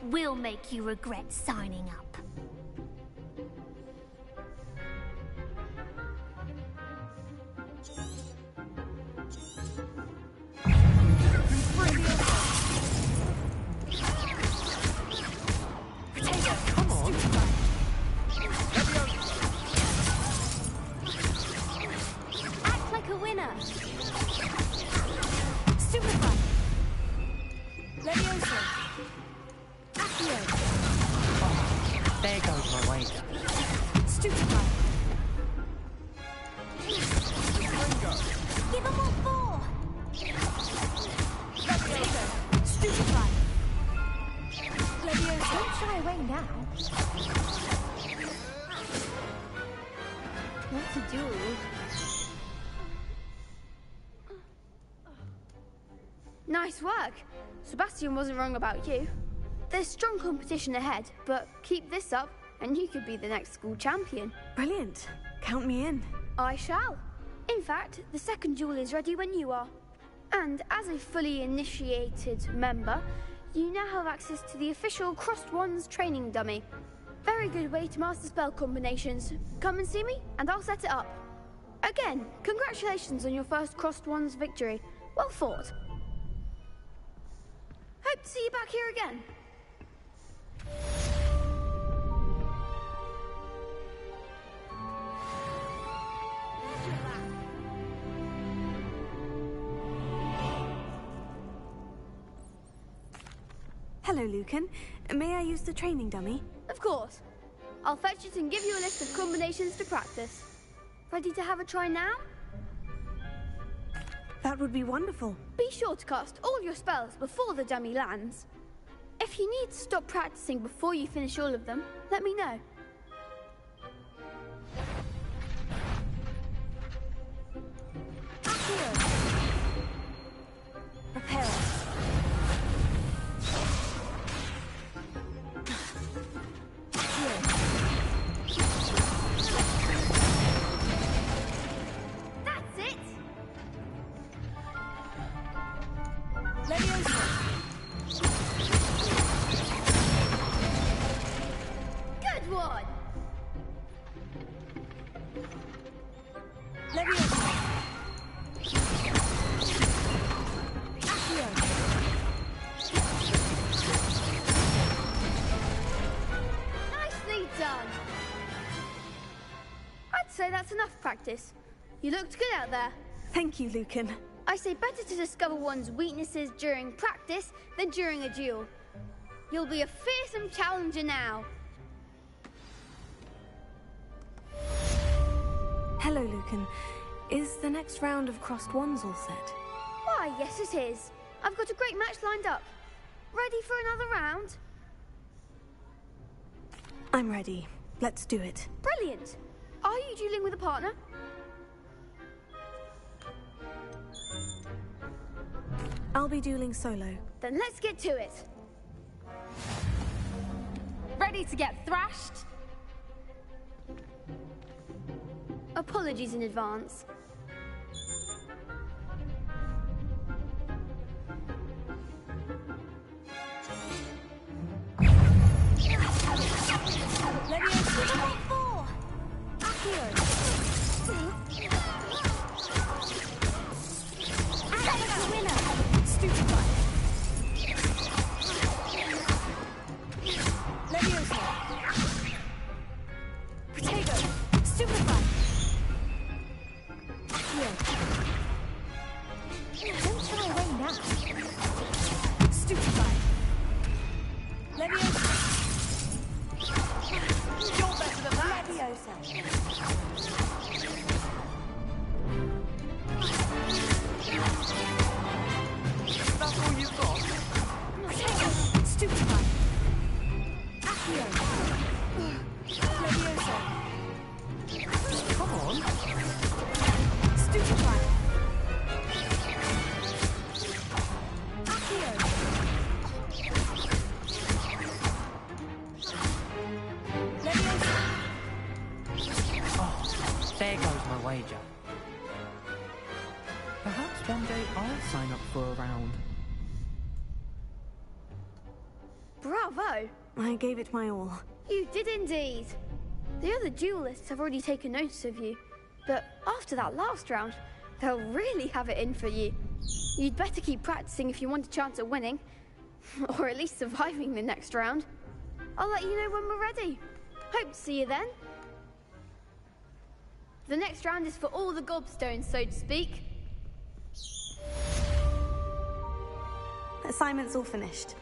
D: We'll make you regret signing up.
U: Act like a winner. Stupefy. Leviosa. Accio.
J: There goes my wager.
U: Stupefy. Give them all four. Leviosa. Stupefy. Leviosa. Don't shy away now. What to do? Nice work. Sebastian wasn't wrong about you. There's strong competition ahead, but keep this up and you could be the next school champion.
A: Brilliant. Count me in.
U: I shall. In fact, the second duel is ready when you are. And as a fully initiated member, you now have access to the official Crossed Wands training dummy. Very good way to master spell combinations. Come and see me, and I'll set it up. Again, congratulations on your first Crossed Wands victory. Well fought. Hope to see you back here again.
A: Hello, Lucan. May I use the training dummy?
U: Of course. I'll fetch it and give you a list of combinations to practice. Ready to have a try now?
A: That would be wonderful.
U: Be sure to cast all your spells before the dummy lands. If you need to stop practicing before you finish all of them, let me know.
A: Prepare.
U: That's it! Good one! Nicely done! I'd say that's enough practice. You looked good out there.
A: Thank you, Lucan.
U: I say better to discover one's weaknesses during practice than during a duel. You'll be a fearsome challenger now.
A: Hello, Lucan. Is the next round of Crossed Wands all set?
U: Why, yes it is. I've got a great match lined up. Ready for another round?
A: I'm ready. Let's do it.
U: Brilliant. Are you dueling with a partner?
A: I'll be dueling solo.
U: Then let's get to it. Ready to get thrashed? Apologies in advance.
J: wager. Perhaps one day I'll sign up for a round.
U: Bravo!
A: I gave it my all.
U: You did indeed. The other duelists have already taken notice of you, but after that last round, they'll really have it in for you. You'd better keep practicing if you want a chance at winning, or at least surviving the next round. I'll let you know when we're ready. Hope to see you then. The next round is for all the gobstones, so to speak.
A: Assignment's all finished.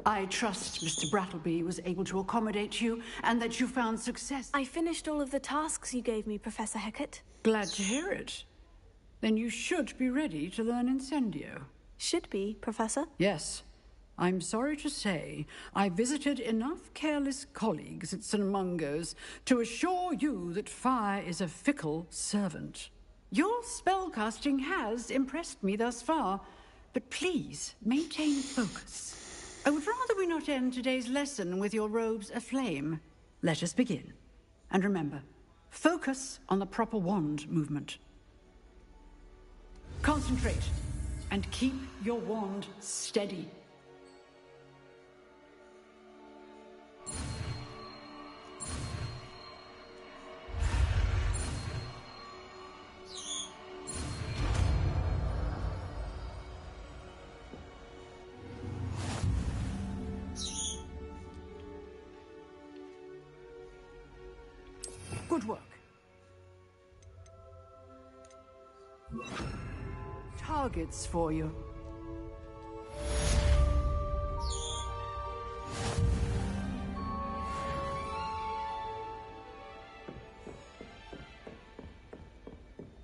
S: I trust Mr. Brattleby was able to accommodate you and that you found success.
A: I finished all of the tasks you gave me, Professor Hecat.
S: Glad to hear it. Then you should be ready to learn Incendio.
A: Should be, Professor?
S: Yes. I'm sorry to say, I visited enough careless colleagues at St. Mungo's to assure you that fire is a fickle servant. Your spellcasting has impressed me thus far, but please maintain focus. I would rather we not end today's lesson with your robes aflame. Let us begin. And remember, focus on the proper wand movement. Concentrate, and keep your wand steady. Good work. Targets for you.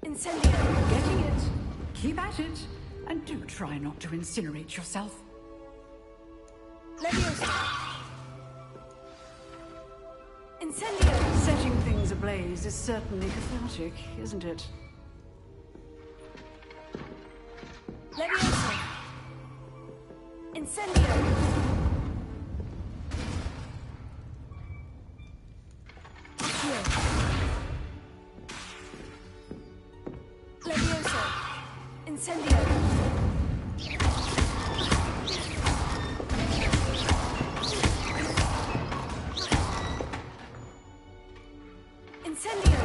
A: Incendio.
S: Getting it. Keep at it. And do try not to incinerate yourself.
A: Leviosa. Incendio.
S: Setting things ablaze is certainly cathartic, isn't it?
A: Leviosa. Incendio. Leviosa. Incendio. Incendio!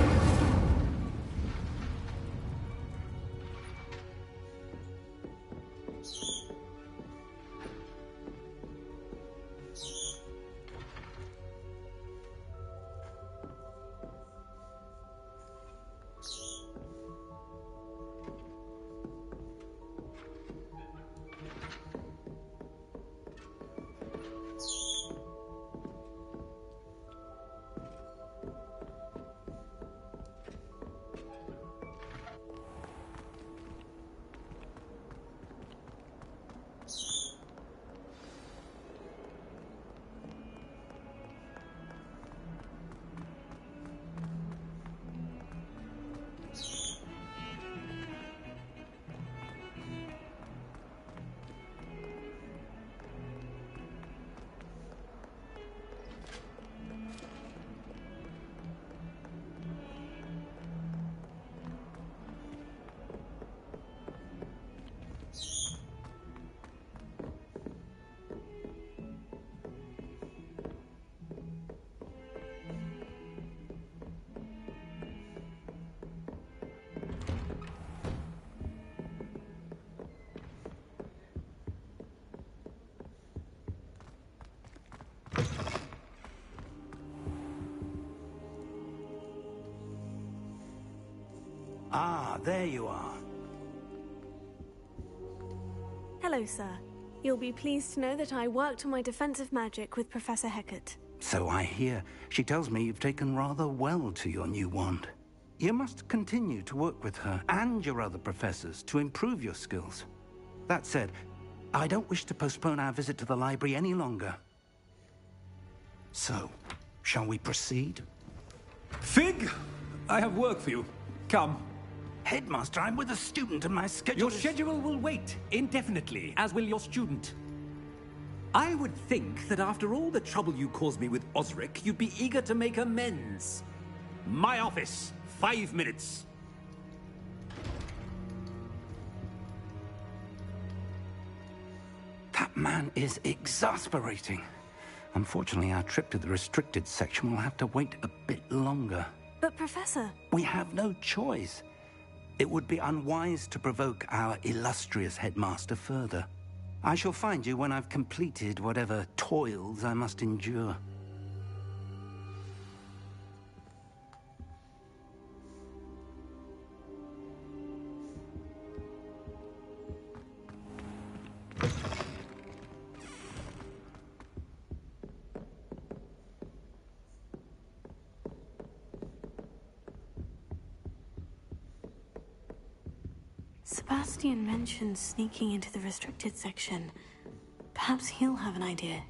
P: Ah, there you are.
A: Hello, sir. You'll be pleased to know that I worked on my defensive magic with Professor Hecat.
P: So I hear. She tells me you've taken rather well to your new wand. You must continue to work with her and your other professors to improve your skills. That said, I don't wish to postpone our visit to the library any longer. So, shall we proceed?
K: Fig! I have work for you. Come.
P: Headmaster, I'm with a student and my schedule
K: Your schedule will wait indefinitely, as will your student. I would think that after all the trouble you caused me with Osric, you'd be eager to make amends. My office, 5 minutes.
P: That man is exasperating. Unfortunately, our trip to the restricted section will have to wait a bit longer.
A: But, Professor...
P: We have no choice. It would be unwise to provoke our illustrious headmaster further. I shall find you when I've completed whatever toils I must endure.
A: Sebastian mentioned sneaking into the restricted section. Perhaps he'll have an idea.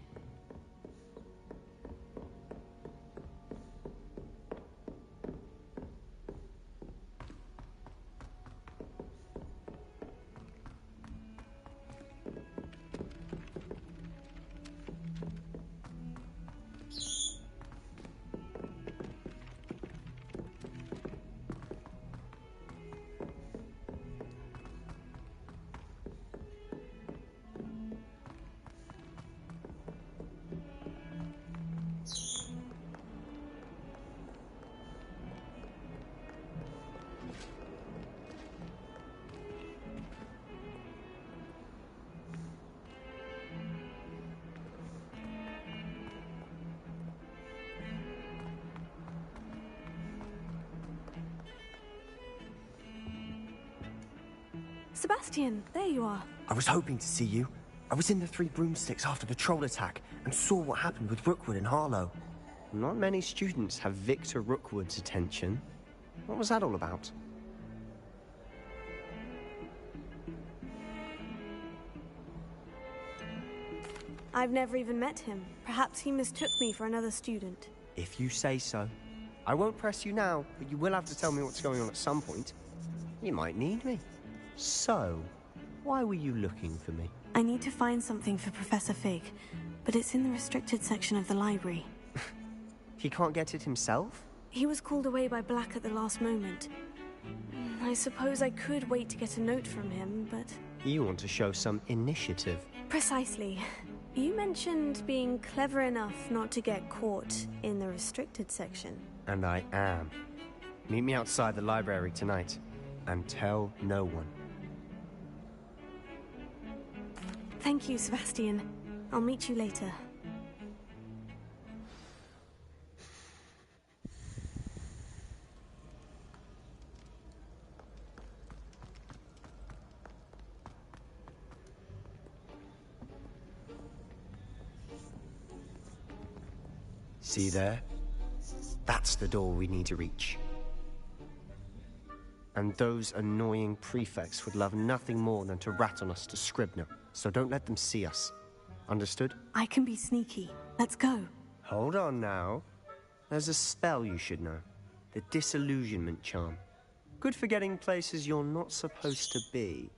A: Sebastian, there you are.
T: I was hoping to see you. I was in the Three Broomsticks after the troll attack and saw what happened with Rookwood and Harlow. Not many students have Victor Rookwood's attention. What was that all about?
A: I've never even met him. Perhaps he mistook me for another student.
T: If you say so. I won't press you now, but you will have to tell me what's going on at some point. You might need me. So, why were you looking for me?
A: I need to find something for Professor Fig, but it's in the restricted section of the library.
T: He can't get it himself?
A: He was called away by Black at the last moment. I suppose I could wait to get a note from him, but...
T: You want to show some initiative.
A: Precisely. You mentioned being clever enough not to get caught in the restricted section.
T: And I am. Meet me outside the library tonight, and tell no one.
A: Thank you, Sebastian. I'll meet you later.
T: See there? That's the door we need to reach. And those annoying prefects would love nothing more than to rat on us to Scribner, so don't let them see us. Understood?
A: I can be sneaky. Let's go.
T: Hold on now. There's a spell you should know. The Disillusionment Charm. Good for getting places you're not supposed to be.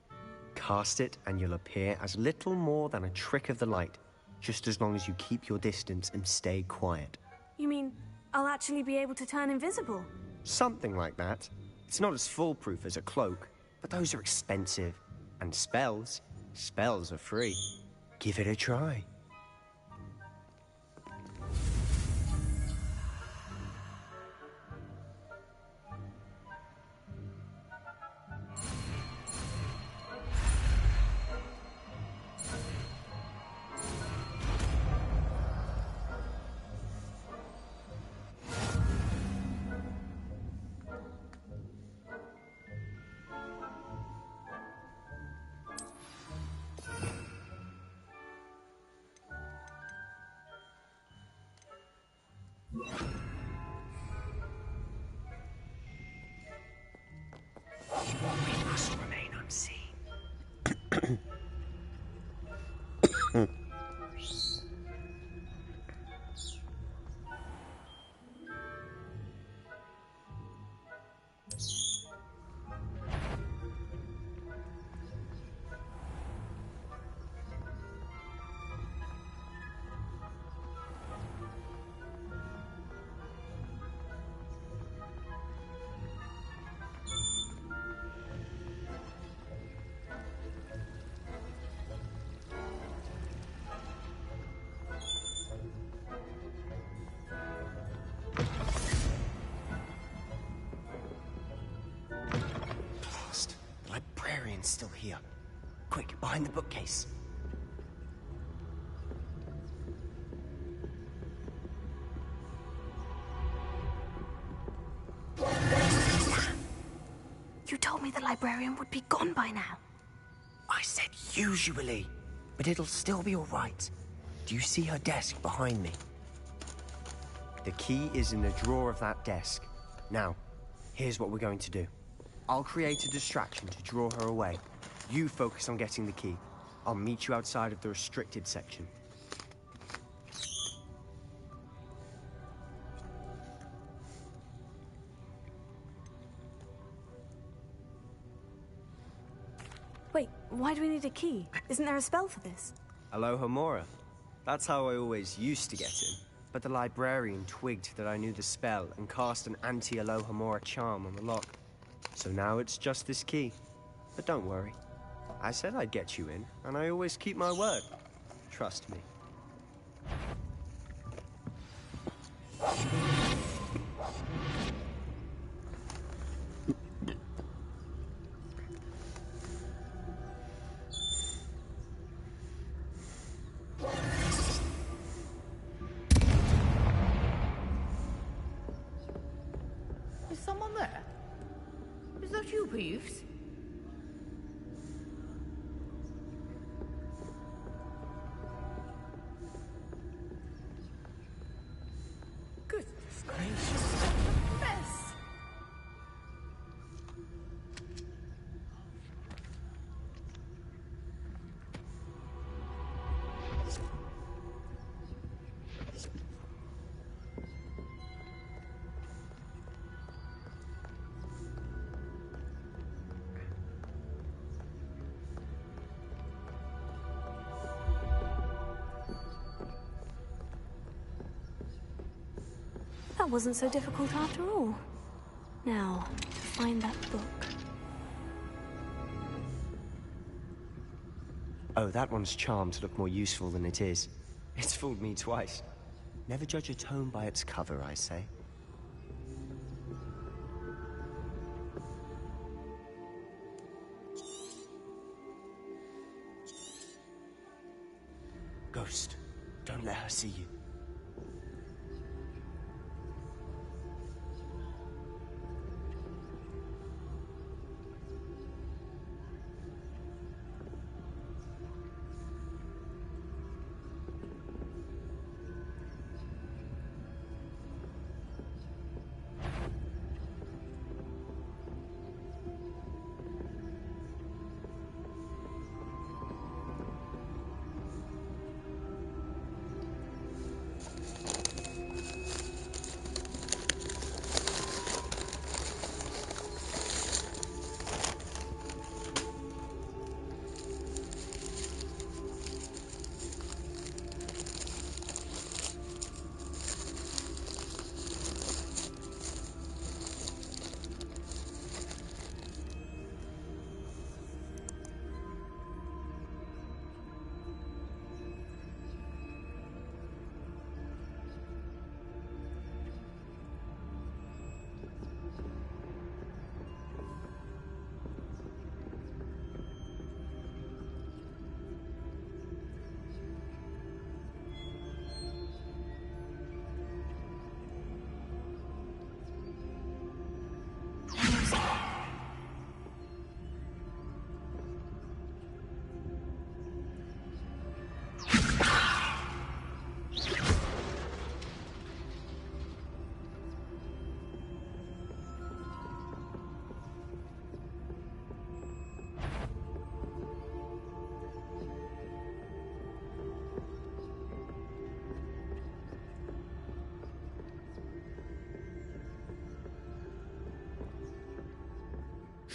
T: Cast it and you'll appear as little more than a trick of the light, just as long as you keep your distance and stay quiet.
A: You mean I'll actually be able to turn invisible?
T: Something like that. It's not as foolproof as a cloak, but those are expensive. And spells are free. Give it a try. Blast. The librarian's still here. Quick, behind the bookcase.
A: You told me the librarian would be gone by now.
T: I said usually, but it'll still be all right. Do you see her desk behind me? The key is in the drawer of that desk. Now, here's what we're going to do. I'll create a distraction to draw her away. You focus on getting the key. I'll meet you outside of the restricted section.
A: Wait, why do we need a key? Isn't there a spell for this?
T: Alohomora. That's how I always used to get in. But the librarian twigged that I knew the spell and cast an anti-Alohomora charm on the lock. So now it's just this key. But don't worry. I said I'd get you in, and I always keep my word. Trust me.
R: Is someone there? Is that you, Peeves? Goodness gracious, what a mess!
A: That wasn't so difficult after all. Now, to find that book.
T: Oh, that one's charmed to look more useful than it is. It's fooled me twice. Never judge a tome by its cover, I say. Ghost, don't let her see you.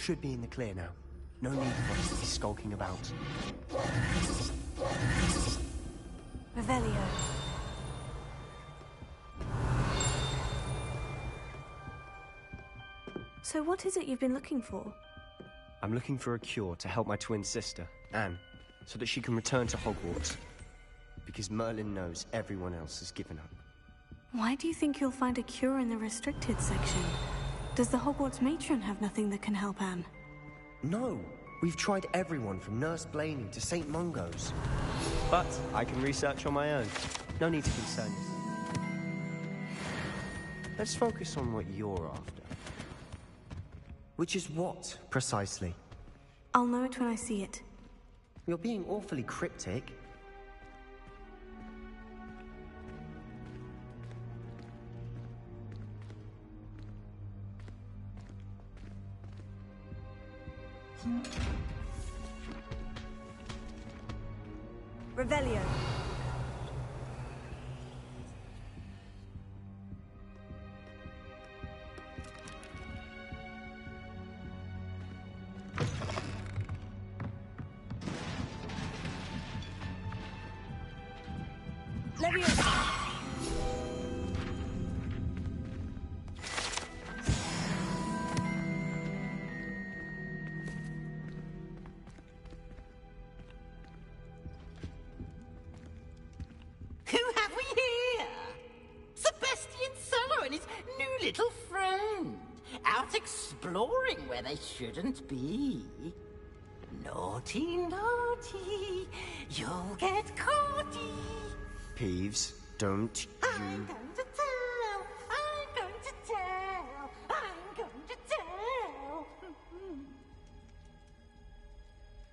T: should be in the clear now. No need for us to be skulking about.
A: Revelio. So what is it you've been looking for?
T: I'm looking for a cure to help my twin sister, Anne, so that she can return to Hogwarts. Because Merlin knows everyone else has given up.
A: Why do you think you'll find a cure in the restricted section? Does the Hogwarts matron have nothing that can help Anne?
T: No! We've tried everyone from Nurse Blaney to St. Mungo's. But I can research on my own. No need to concern yourself. Let's focus on what you're after. Which is what, precisely?
A: I'll know it when I see it.
T: You're being awfully cryptic.
A: Revelio.
H: Who have we here? Sebastian Cello and his new little friend. Out exploring where they shouldn't be. Naughty, naughty, you'll get caughty.
T: Peeves, don't
H: I'm
T: you...
H: going to tell, I'm going to tell, I'm going to tell.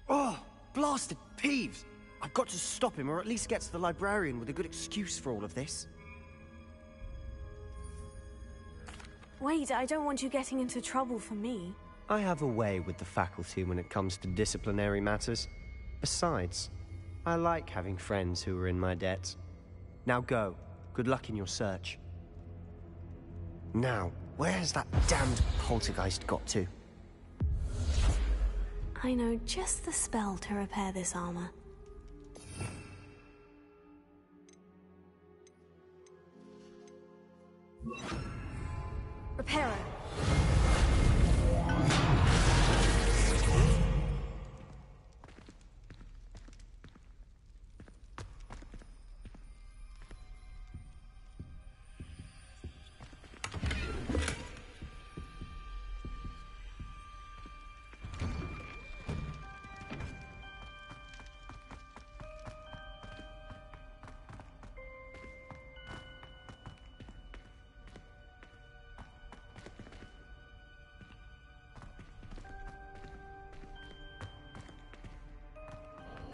T: Oh, blasted Peeves! I've got to stop him, or at least get to the librarian with a good excuse for all of this.
A: Wait, I don't want you getting into trouble for me.
T: I have a way with the faculty when it comes to disciplinary matters. Besides, I like having friends who are in my debt. Now go. Good luck in your search. Now, where has that damned poltergeist got to?
A: I know just the spell to repair this armor. Reparo.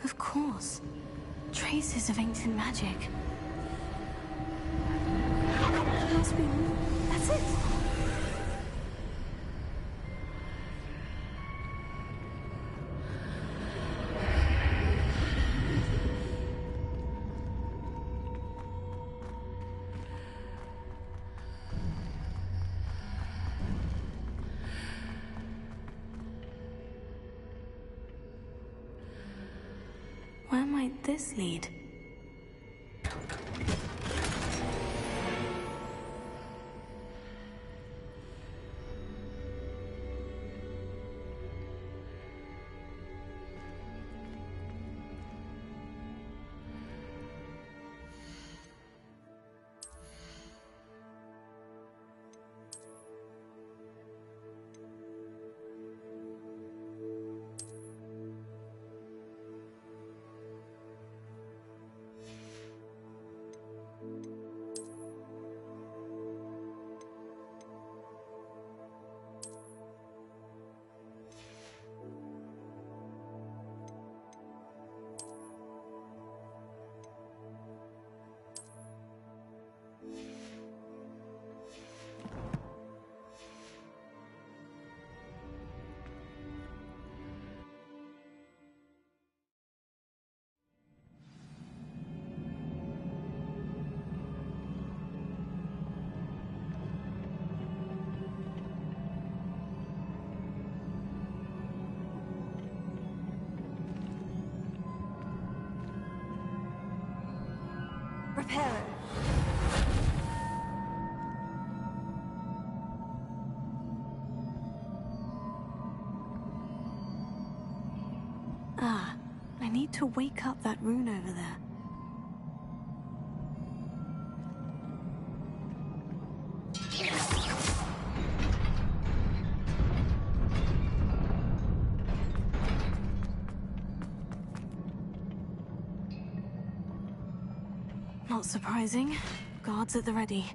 A: Of course. Traces of ancient magic. There must be more. That's it. Where might this lead?
U: repairer.
A: Ah, I need to wake up that rune over there. Not surprising. Guards at the ready.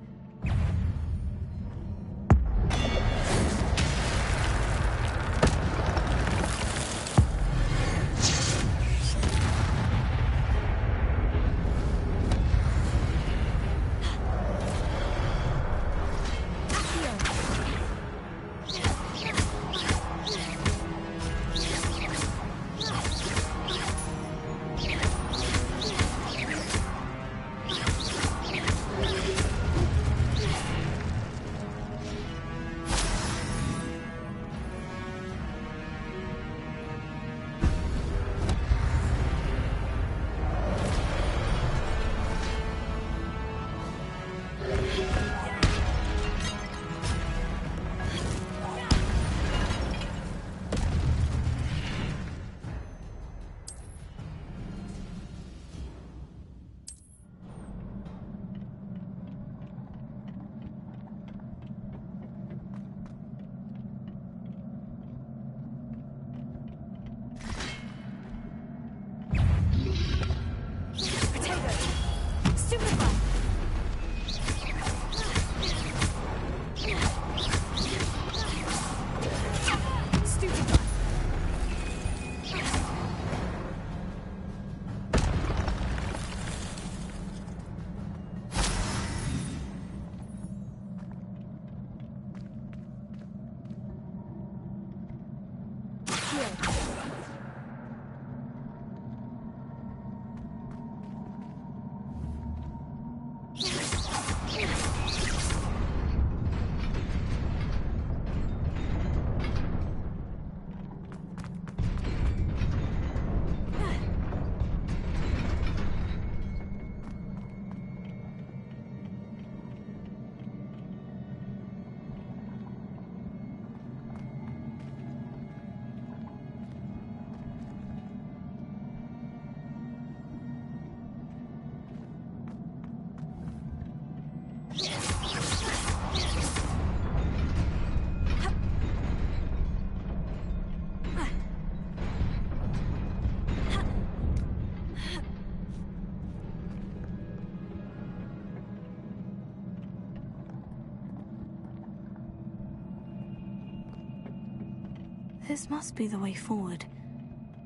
A: This must be the way forward.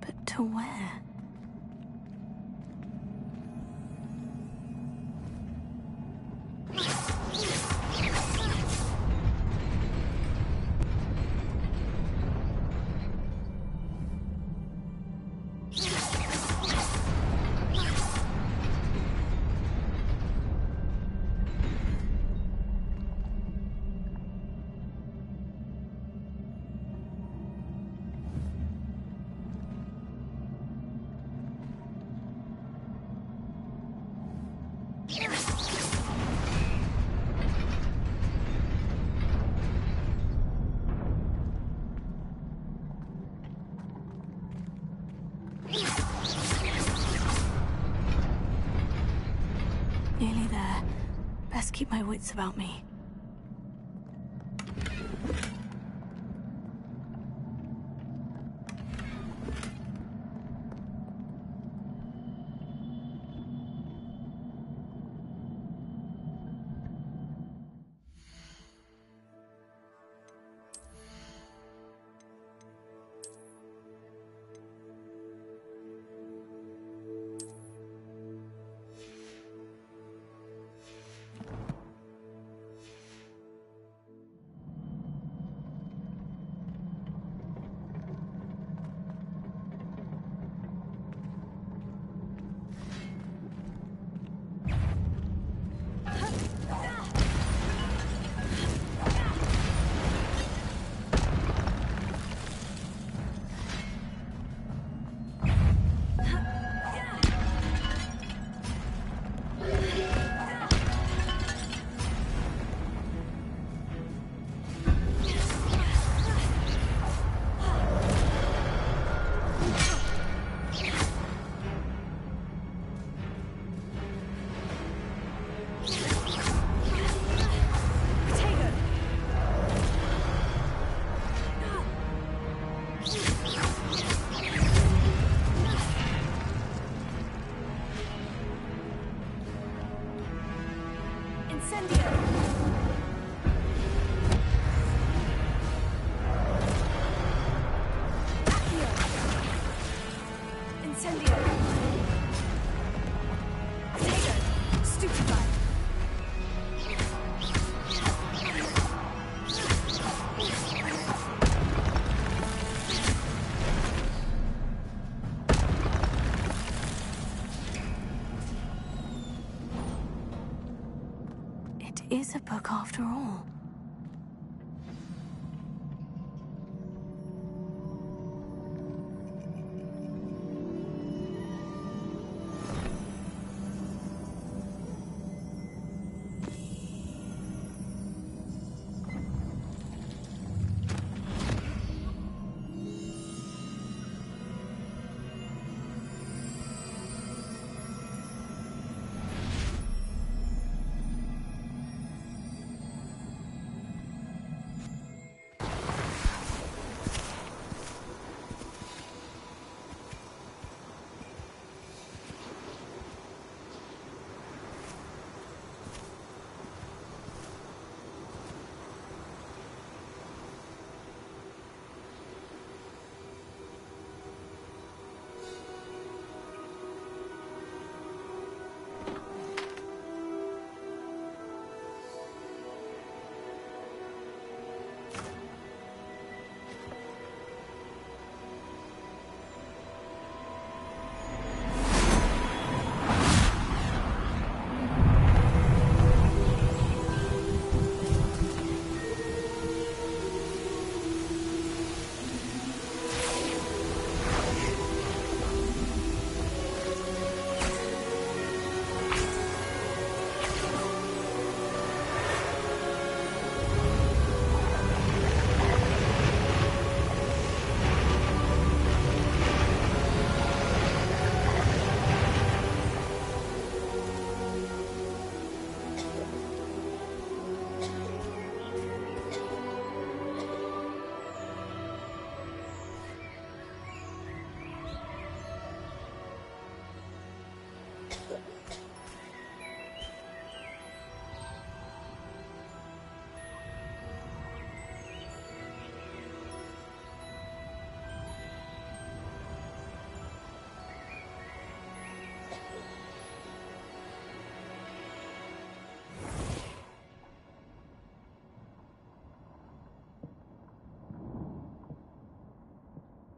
A: But to where? Nearly there. Best keep my wits about me. is a book after all.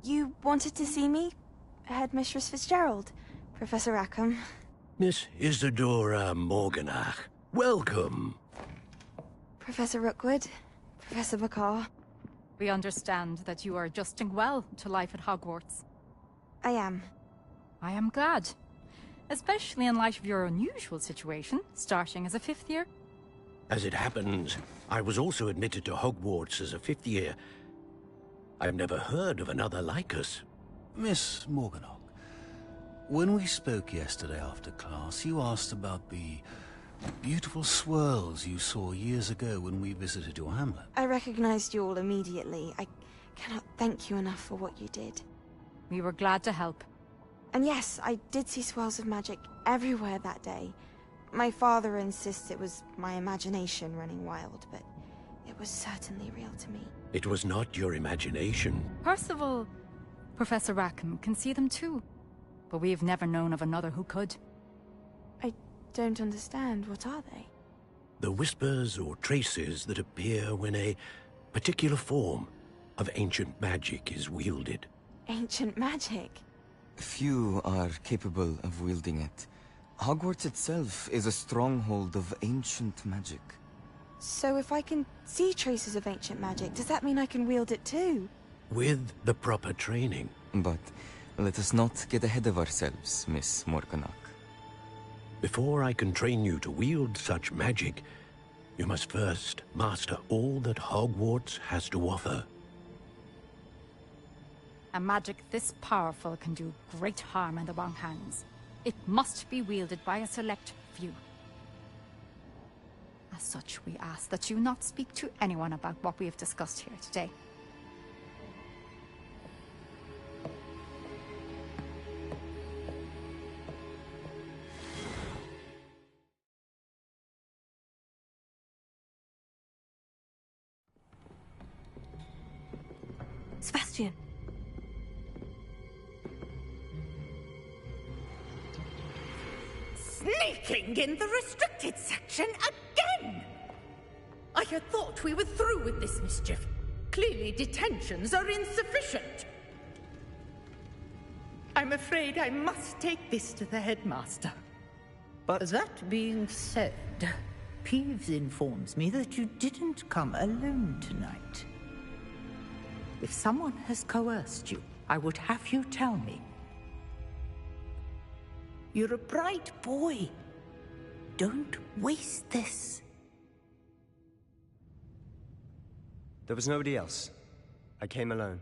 L: You wanted to see me? Headmistress Fitzgerald, Professor Rackham.
O: Miss Isadora Morganach, welcome.
L: Professor Rookwood, Professor Bakar.
V: We understand that you are adjusting well to life at Hogwarts.
L: I am.
V: I am glad. Especially in light of your unusual situation, starting as a 5th year.
O: As it happens, I was also admitted to Hogwarts as a 5th year. I've never heard of another like us.
W: Miss Morganach, when we spoke yesterday after class, you asked about the beautiful swirls you saw years ago when we visited your hamlet.
L: I recognized you all immediately. I cannot thank you enough for what you did.
V: We were glad to help.
L: And yes, I did see swirls of magic everywhere that day. My father insists it was my imagination running wild, but it was certainly real to me.
O: It was not your imagination.
V: Percival, Professor Rackham can see them too. But we have never known of another who could.
L: I don't understand. What are they?
O: The whispers or traces that appear when a particular form of ancient magic is wielded.
L: Ancient magic?
X: Few are capable of wielding it. Hogwarts itself is a stronghold of ancient magic.
L: So if I can see traces of ancient magic, does that mean I can wield it too?
O: With the proper training.
X: But let us not get ahead of ourselves, Miss Morganach.
O: Before I can train you to wield such magic, you must first master all that Hogwarts has to offer.
V: A magic this powerful can do great harm in the wrong hands. It must be wielded by a select few. As such, we ask that you not speak to anyone about what we have discussed here today.
A: Sebastian.
R: Sneaking in the restricted section again! I had thought we were through with this mischief. Clearly detentions are insufficient. I'm afraid I must take this to the headmaster. But that being said,
B: Peeves informs me that you didn't come alone tonight. If someone has coerced you, I would have you tell me. You're a bright boy. Don't waste this.
T: There was nobody else. I came alone.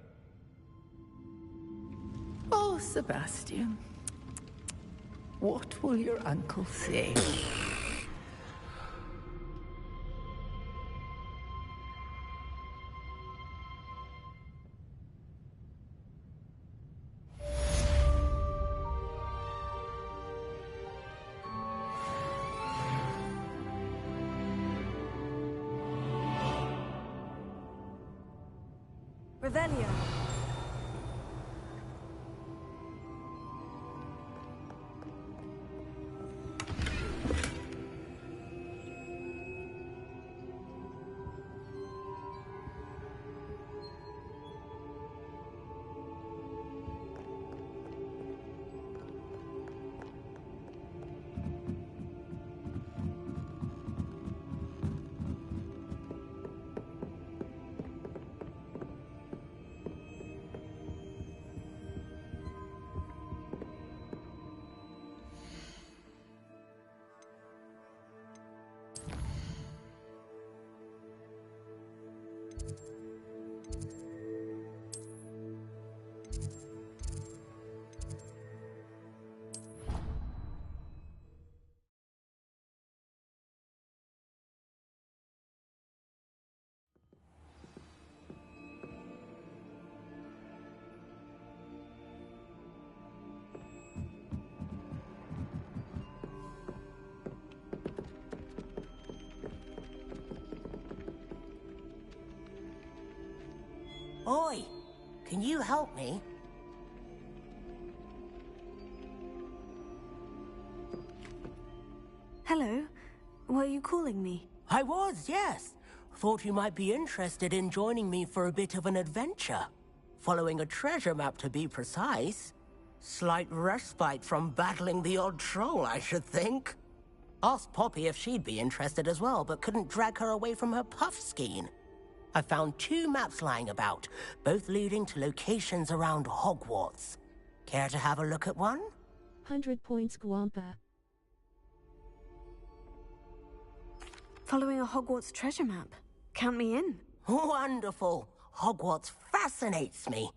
B: Oh, Sebastian. What will your uncle say?
A: Revelio.
C: Oi, can you help me?
A: Hello. Were you calling me?
C: I was, yes. Thought you might be interested in joining me for a bit of an adventure. Following a treasure map, to be precise. Slight respite from battling the odd troll, I should think. Asked Poppy if she'd be interested as well, but couldn't drag her away from her puff skein. I found 2 maps lying about, both leading to locations around Hogwarts. Care to have a look at one?
F: 100 points, Gwampa.
A: Following a Hogwarts treasure map. Count me in.
C: Wonderful. Hogwarts fascinates me.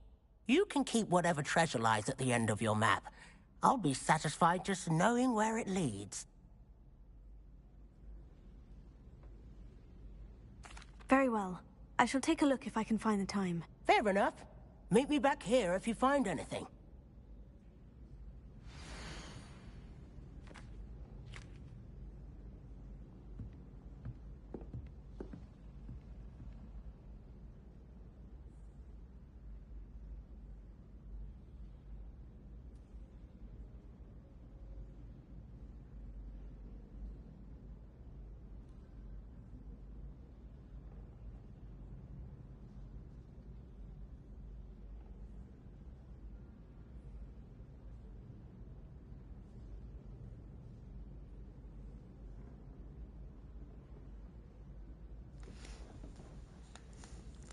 C: You can keep whatever treasure lies at the end of your map. I'll be satisfied just knowing where it leads.
A: Very well. I shall take a look if I can find the time.
C: Fair enough. Meet me back here if you find anything.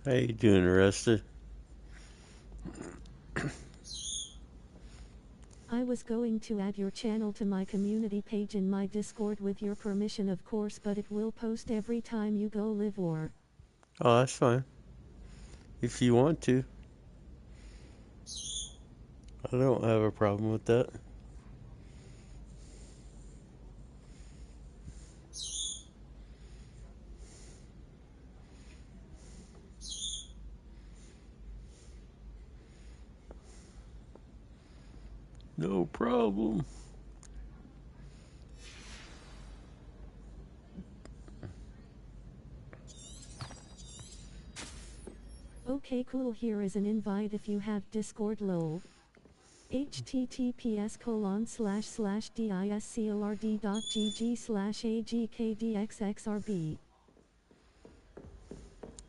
M: How you doing, Rusty?
F: I was going to add your channel to my community page in my Discord with your permission, of course, but it will post every time you go live or...
M: Oh, that's fine. If you want to. I don't have a problem with that. No problem.
F: Okay, cool. Here is an invite if you have Discord, lol. https://discord.gg/agkdxxrb.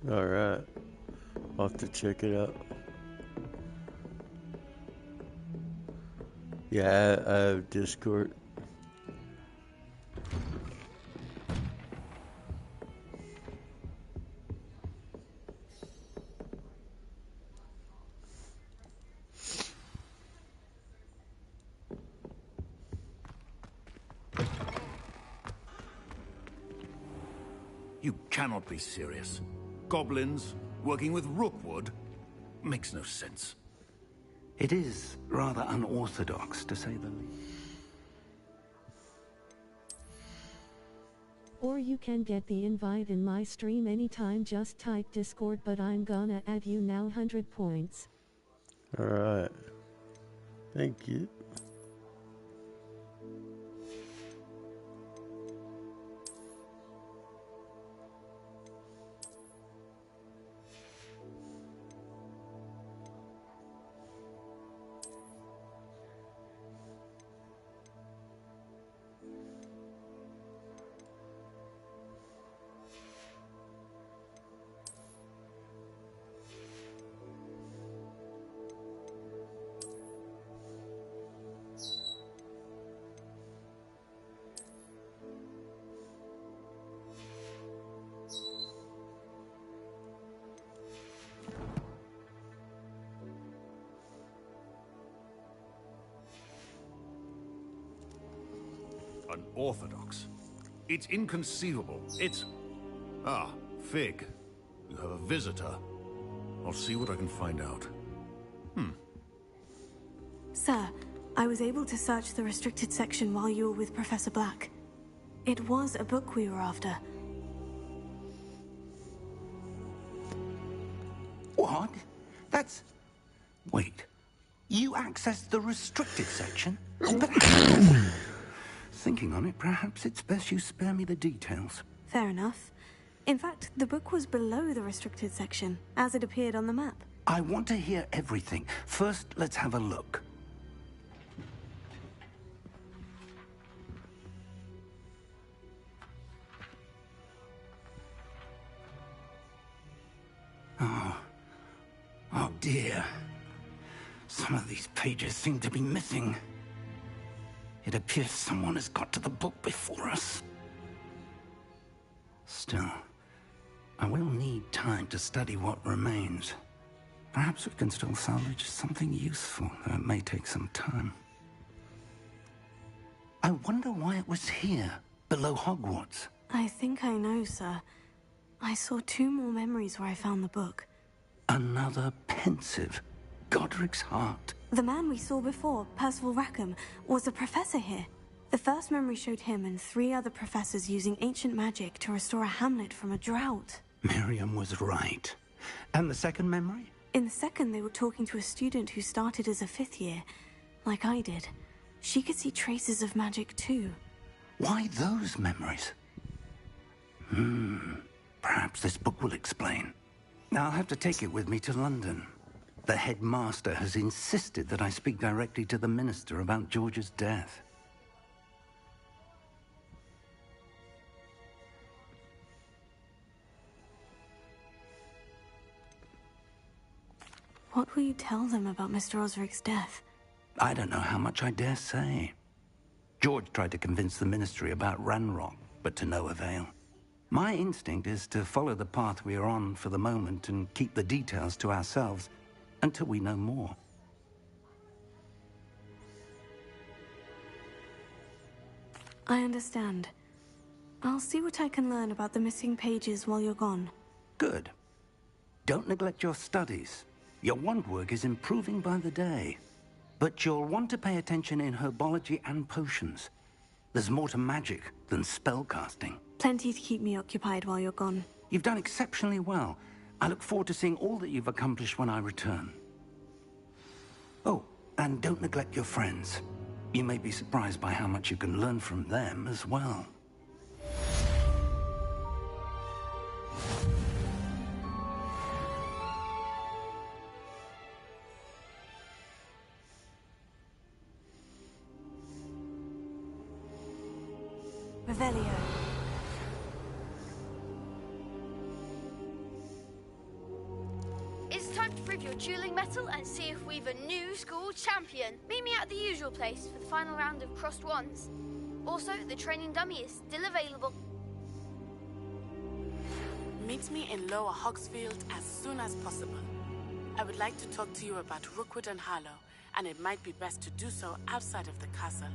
M: Alright. I'll have to check it out. Yeah, I have Discord.
O: You cannot be serious. Goblins working with Rookwood makes no sense.
P: It is rather unorthodox, to say the least.
F: Or you can get the invite in my stream anytime, just type Discord, but I'm gonna add you now. 100 points.
M: Alright. Thank you.
O: Unorthodox. It's inconceivable. It's... Ah, Fig. You have a visitor. I'll see what I can find out.
A: Sir, I was able to search the restricted section while you were with Professor Black. It was a book we were after.
P: What? That's... Wait. You accessed the restricted section? But how? Thinking on it, perhaps it's best you spare me the details.
A: Fair enough. In fact, the book was below the restricted section, as it appeared on the map.
P: I want to hear everything. First, let's have a look. Oh dear. Some of these pages seem to be missing. It appears someone has got to the book before us. Still, I will need time to study what remains. Perhaps we can still salvage something useful, though it may take some time. I wonder why it was here, below Hogwarts.
A: I think I know, sir. I saw 2 more memories where I found the book.
P: Another pensive. Godric's heart.
A: The man we saw before, Percival Rackham, was a professor here. The first memory showed him and 3 other professors using ancient magic to restore a hamlet from a drought.
P: Miriam was right. And the second memory?
A: In the second, they were talking to a student who started as a 5th year, like I did. She could see traces of magic too.
P: Why those memories? Perhaps this book will explain. Now I'll have to take it with me to London. The headmaster has insisted that I speak directly to the minister about George's death.
A: What will you tell them about Mr. Osric's death?
P: I don't know how much I dare say. George tried to convince the ministry about Ranrock, but to no avail. My instinct is to follow the path we are on for the moment and keep the details to ourselves until we know more.
A: I understand. I'll see what I can learn about the missing pages while you're gone.
P: Good. Don't neglect your studies. Your wand work is improving by the day. But you'll want to pay attention in herbology and potions. There's more to magic than spellcasting.
A: Plenty to keep me occupied while you're gone.
P: You've done exceptionally well. I look forward to seeing all that you've accomplished when I return. Oh, and don't neglect your friends. You may be surprised by how much you can learn from them as well.
A: Revelio.
U: It's time to prove your dueling mettle and see if we've a new school champion. Meet me at the usual place for the final round of crossed wands. Also, the training dummy is still available.
G: Meet me in Lower Hogsfield as soon as possible. I would like to talk to you about Rookwood and Harlow, and it might be best to do so outside of the castle.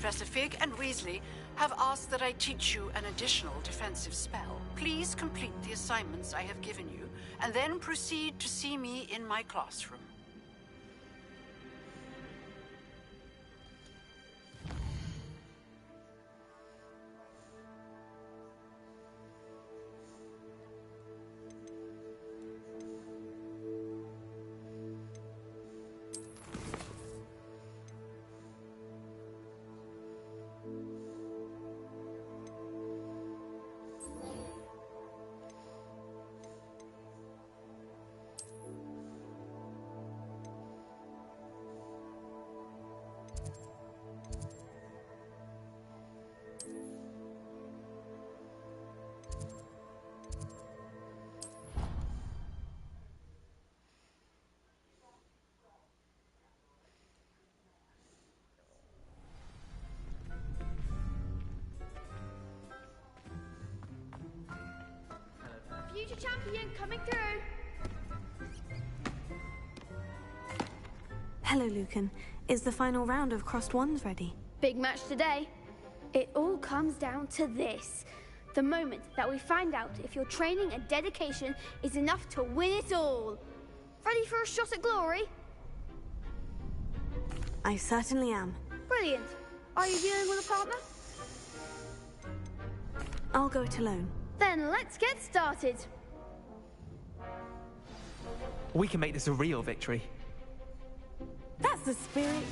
S: Professor Fig and Weasley have asked that I teach you an additional defensive spell. Please complete the assignments I have given you, and then proceed to see me in my classroom.
U: Future champion coming through.
A: Hello, Lucan. Is the final round of Crossed Wands ready?
U: Big match today. It all comes down to this. The moment that we find out if your training and dedication is enough to win it all. Ready for a shot at glory?
A: I certainly am.
U: Brilliant. Are you dealing with a partner?
A: I'll go it alone.
U: Then let's get started.
J: We can make this a real victory.
A: That's the spirit.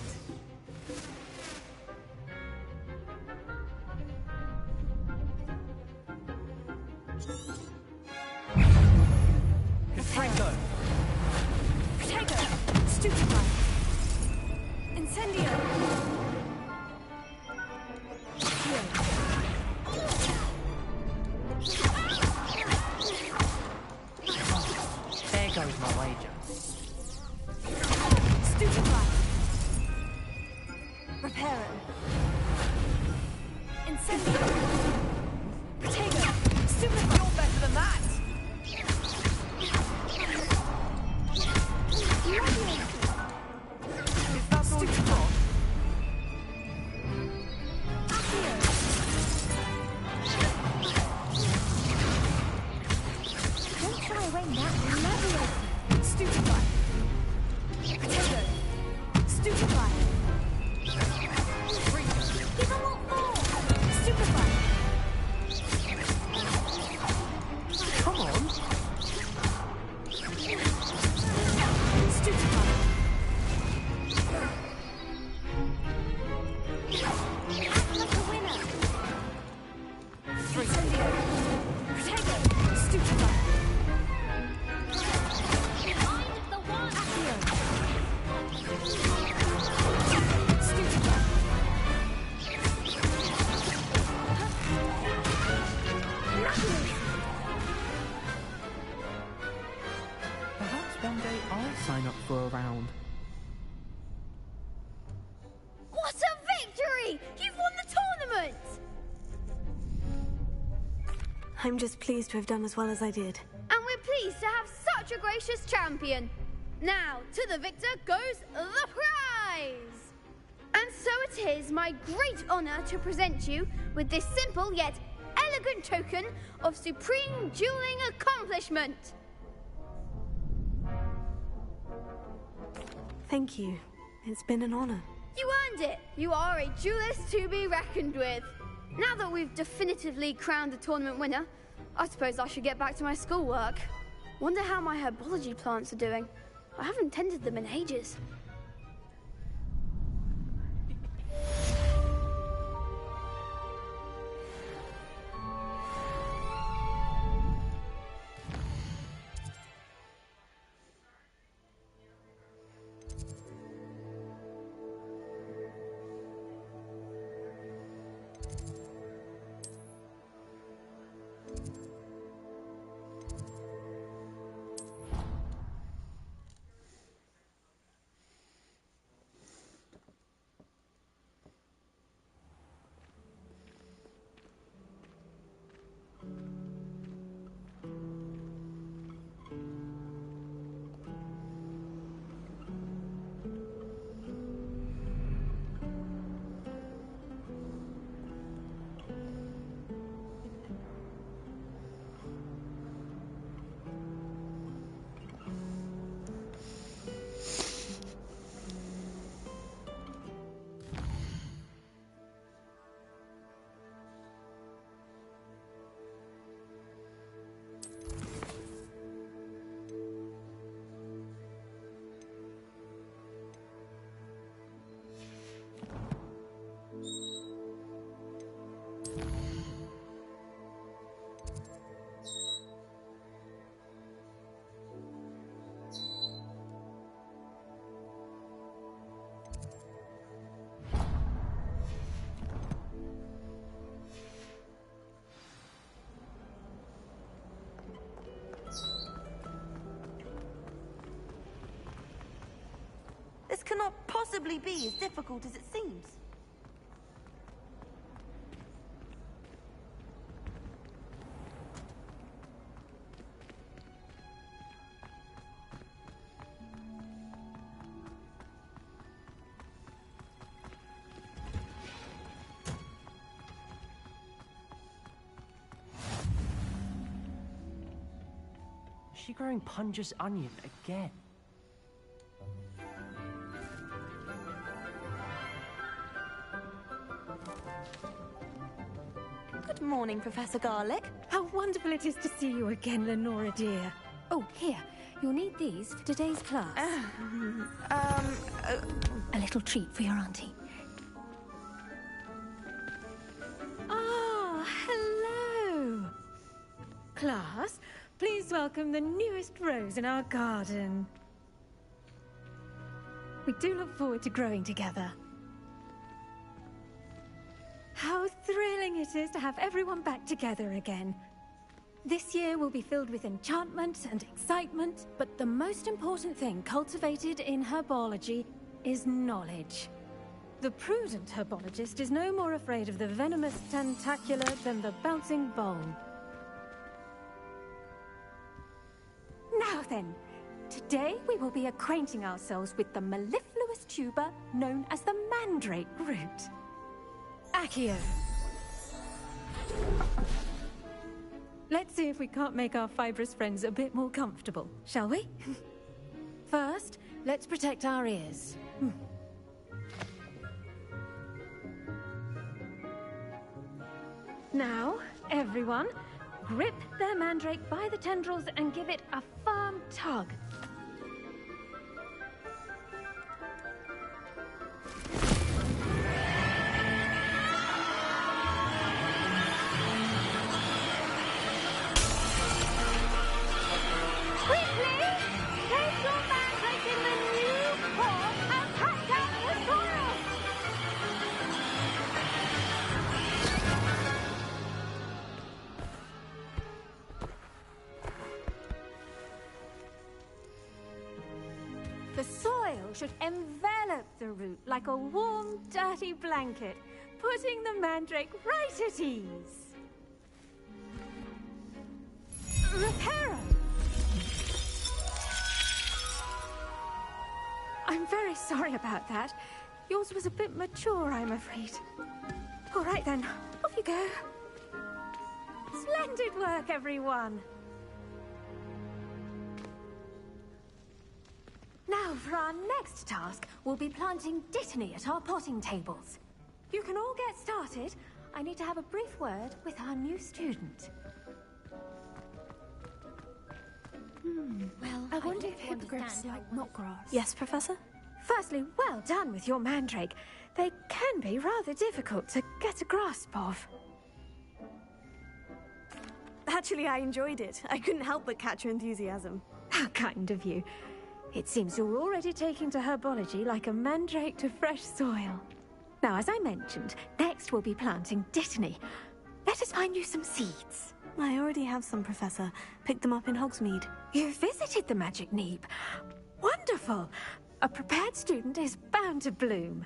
J: Confringo!
A: Protego! Stupefy! Incendio!
J: There goes my wager.
A: Stupefy! Reparo! Incendio! Protego! Stupefy!
J: You're better than that! If that's all you've got.
U: Don't try away now. Level.
A: Stupefy! Protego! Stupefy! Give them all four! Stupefy!
J: Come on!
A: Stupefy! Act like a winner! Incendio! Protego! Stupefy! Mind the one! Accio! Stupefy! Miraculous!
J: Perhaps one day I'll sign up for a round.
U: What a victory! You've won the tournament!
A: I'm just pleased to have done as well as I did.
U: And we're pleased to have such a gracious champion. Now, to the victor goes the prize! And so it is my great honor to present you with this simple yet elegant token of supreme dueling accomplishment.
A: Thank you. It's been an honor.
U: You earned it. You are a duelist to be reckoned with. Now that we've definitively crowned the tournament winner, I suppose I should get back to my schoolwork. Wonder how my herbology plants are doing. I haven't tended them in ages.
H: possibly be as difficult as it seems.
E: Is she growing Punja's onion again?
I: Good morning, Professor Garlick.
N: How wonderful it is to see you again, Lenora dear. Oh, here. You'll need these for today's class. A little treat for your auntie. Ah, hello. Class, please welcome the newest rose in our garden. We do look forward to growing together. How thrilling it is to have everyone back together again. This year will be filled with enchantment and excitement, but the most important thing cultivated in herbology is knowledge. The prudent herbologist is no more afraid of the venomous tentacula than the bouncing bulb. Now then, today we will be acquainting ourselves with the mellifluous tuber known as the mandrake root. Accio. Let's see if we can't make our fibrous friends a bit more comfortable, shall we? First, let's protect our ears. Now, everyone, grip their mandrake by the tendrils and give it a firm tug. The soil should envelop the root like a warm, dirty blanket, putting the mandrake right at ease. Reparo! I'm very sorry about that. Yours was a bit mature, I'm afraid. All right then, off you go. Splendid work, everyone! Now, for our next task, we'll be planting Dittany at our potting tables. You can all get started. I need to have a brief word with our new student.
A: Well,
N: I wonder if hippogriffs like not grass.
A: Yes, Professor?
N: Firstly, well done with your mandrake. They can be rather difficult to get a grasp of.
A: Actually, I enjoyed it. I couldn't help but catch your enthusiasm.
N: How kind of you. It seems you're already taking to herbology like a mandrake to fresh soil. Now, as I mentioned, next we'll be planting Dittany. Let us find you some seeds.
A: I already have some, Professor. Picked them up in Hogsmeade.
N: You visited the Magic Neep. Wonderful! A prepared student is bound to bloom.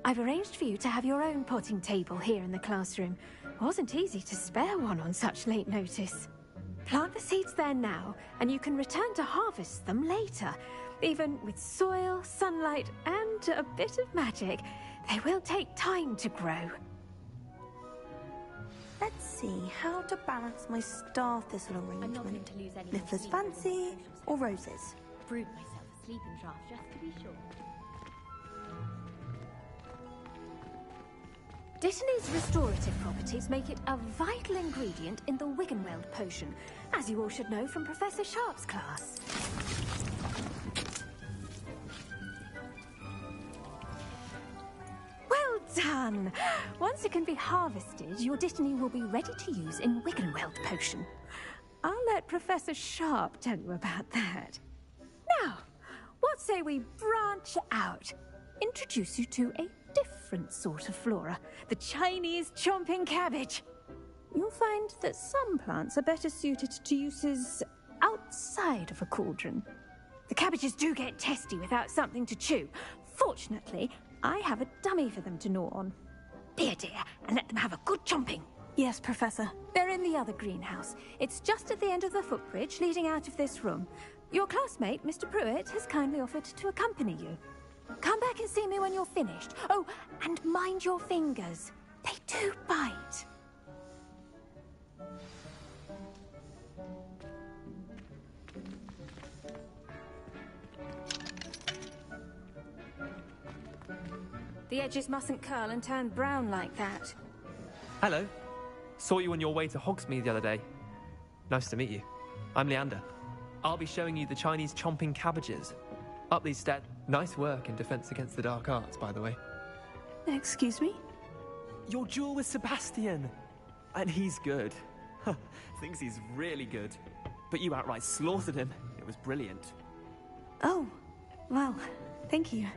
N: I've arranged for you to have your own potting table here in the classroom. It wasn't easy to spare one on such late notice. Plant the seeds there now, and you can return to harvest them later. Even with soil, sunlight, and a bit of magic, they will take time to grow.
I: Let's see how to balance my star thistle arrangement.
U: I'm not going to lose any
I: Niffler's
U: sleep
I: fancy or roses?
U: Brewed myself a sleeping draft just to be sure.
N: Dittany's restorative properties make it a vital ingredient in the Wiggenweld potion, as you all should know from Professor Sharp's class. Well done! Once it can be harvested, your Dittany will be ready to use in Wiggenweld potion. I'll let Professor Sharp tell you about that. Now, what say we branch out? Introduce you to a different sort of flora, the Chinese chomping cabbage. You'll find that some plants are better suited to uses outside of a cauldron. The cabbages do get testy without something to chew. Fortunately, I have a dummy for them to gnaw on. Be a dear and let them have a good chomping.
A: Yes, Professor.
N: They're in the other greenhouse. It's just at the end of the footbridge leading out of this room. Your classmate, Mr. Pruitt, has kindly offered to accompany you. Come back and see me when you're finished. Oh, and mind your fingers. They do bite. The edges mustn't curl and turn brown like that.
E: Hello. Saw you on your way to Hogsmeade the other day. Nice to meet you. I'm Leander. I'll be showing you the Chinese chomping cabbages. Up these steps. Nice work in Defense Against the Dark Arts, by the way.
A: Excuse me?
E: Your duel with Sebastian. And he's good. Thinks he's really good. But you outright slaughtered him. It was brilliant.
A: Oh, well, thank you.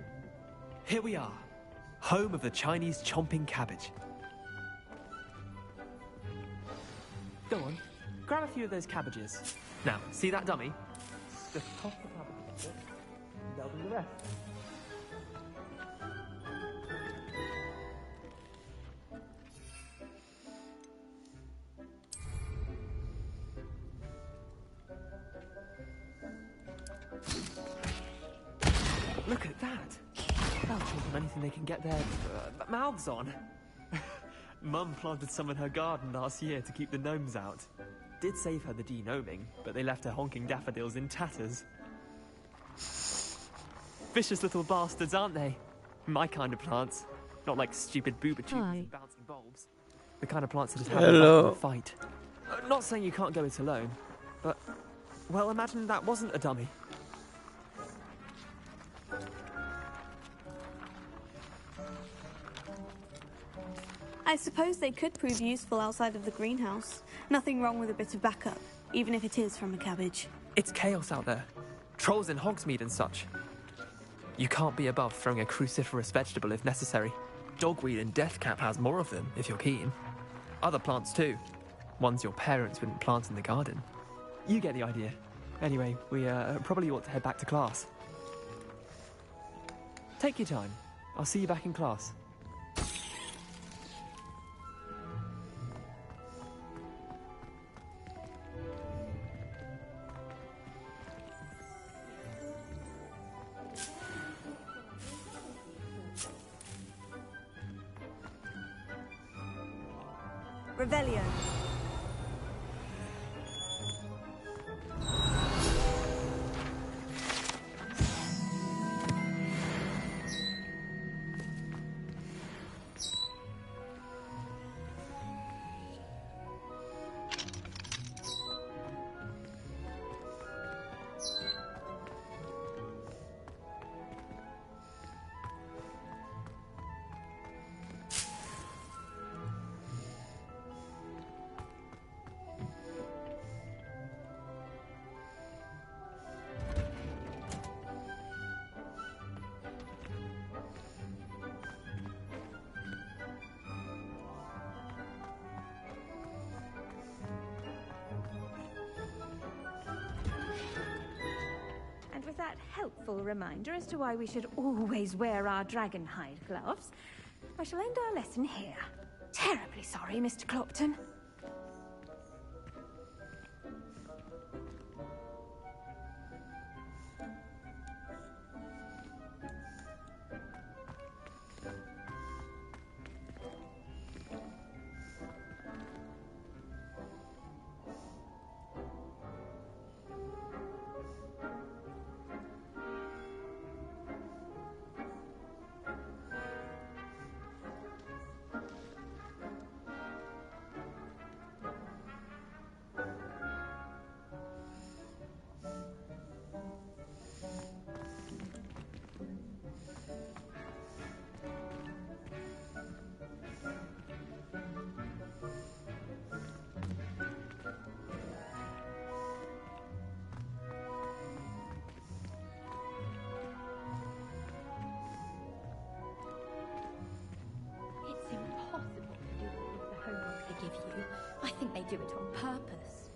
E: Here we are. Home of the Chinese chomping cabbage. Go on, grab a few of those cabbages. Now, see that dummy? Just toss the cabbage, and they'll do the rest. Look at that! They'll chomp on anything they can get their mouths on. Mum planted some in her garden last year to keep the gnomes out. Did save her the de-gnoming, but they left her honking daffodils in tatters. Vicious little bastards, aren't they? My kind of plants. Not like stupid booba tubes and bouncing bulbs. The kind of plants that just have a fight. Not saying you can't go it alone, but, well, imagine that wasn't a dummy.
A: I suppose they could prove useful outside of the greenhouse. Nothing wrong with a bit of backup, even if it is from a cabbage.
E: It's chaos out there. Trolls in Hogsmeade and such. You can't be above throwing a cruciferous vegetable if necessary. Dogweed and deathcap has more of them, if you're keen. Other plants too. Ones your parents wouldn't plant in the garden. You get the idea. Anyway, we probably ought to head back to class. Take your time. I'll see you back in class.
A: Revelio.
N: With that helpful reminder as to why we should always wear our dragon hide gloves, I shall end our lesson here. Terribly sorry, Mr. Clopton. I think they do it on purpose.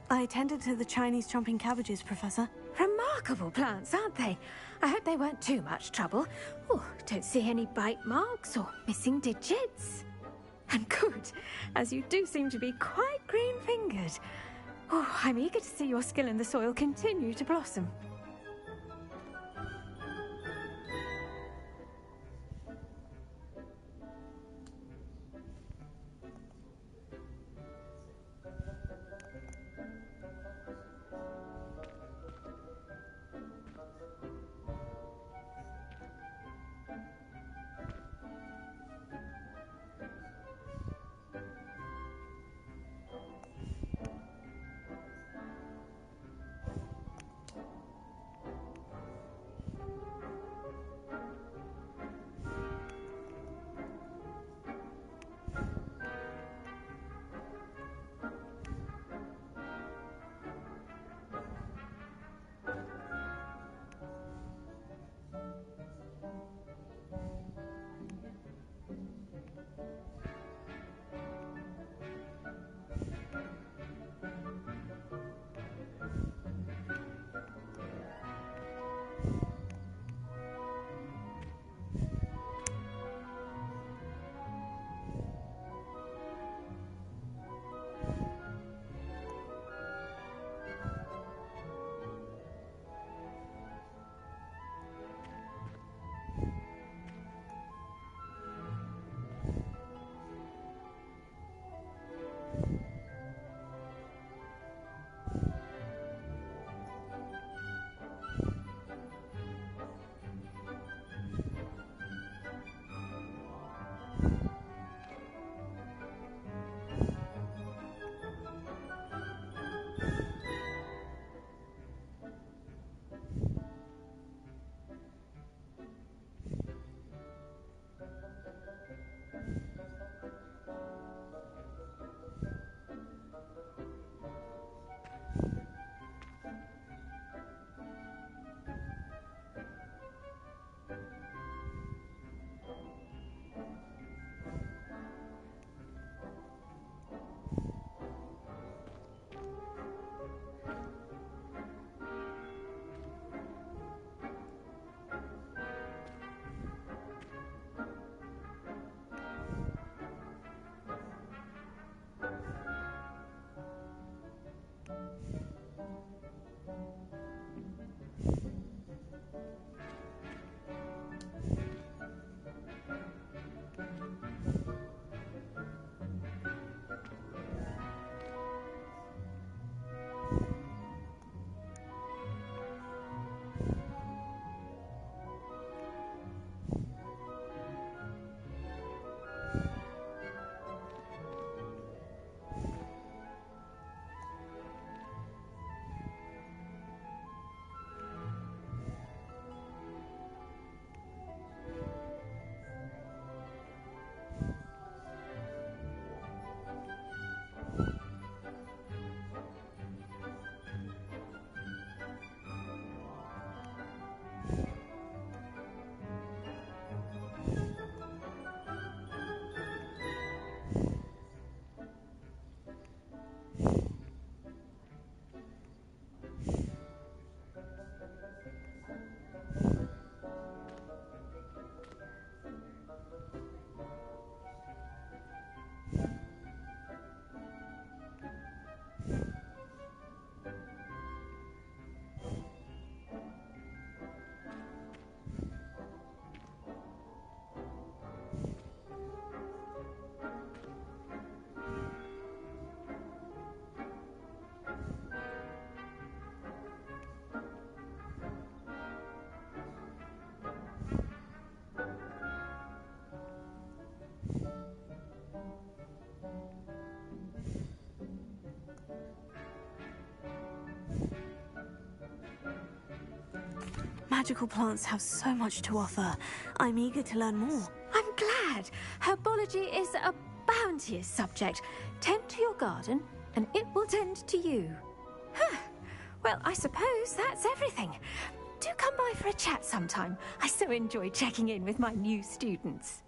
A: I tended to the Chinese chomping cabbages, Professor.
N: Remarkable plants, aren't they? I hope they weren't too much trouble. Oh, don't see any bite marks or missing digits. And good, as you do seem to be quite green-fingered. Oh, I'm eager to see your skill in the soil continue to blossom.
A: Magical plants have so much to offer. I'm eager to learn more.
N: I'm glad. Herbology is a bounteous subject. Tend to your garden, and it will tend to you. Huh. Well, I suppose that's everything. Do come by for a chat sometime. I so enjoy checking in with my new students.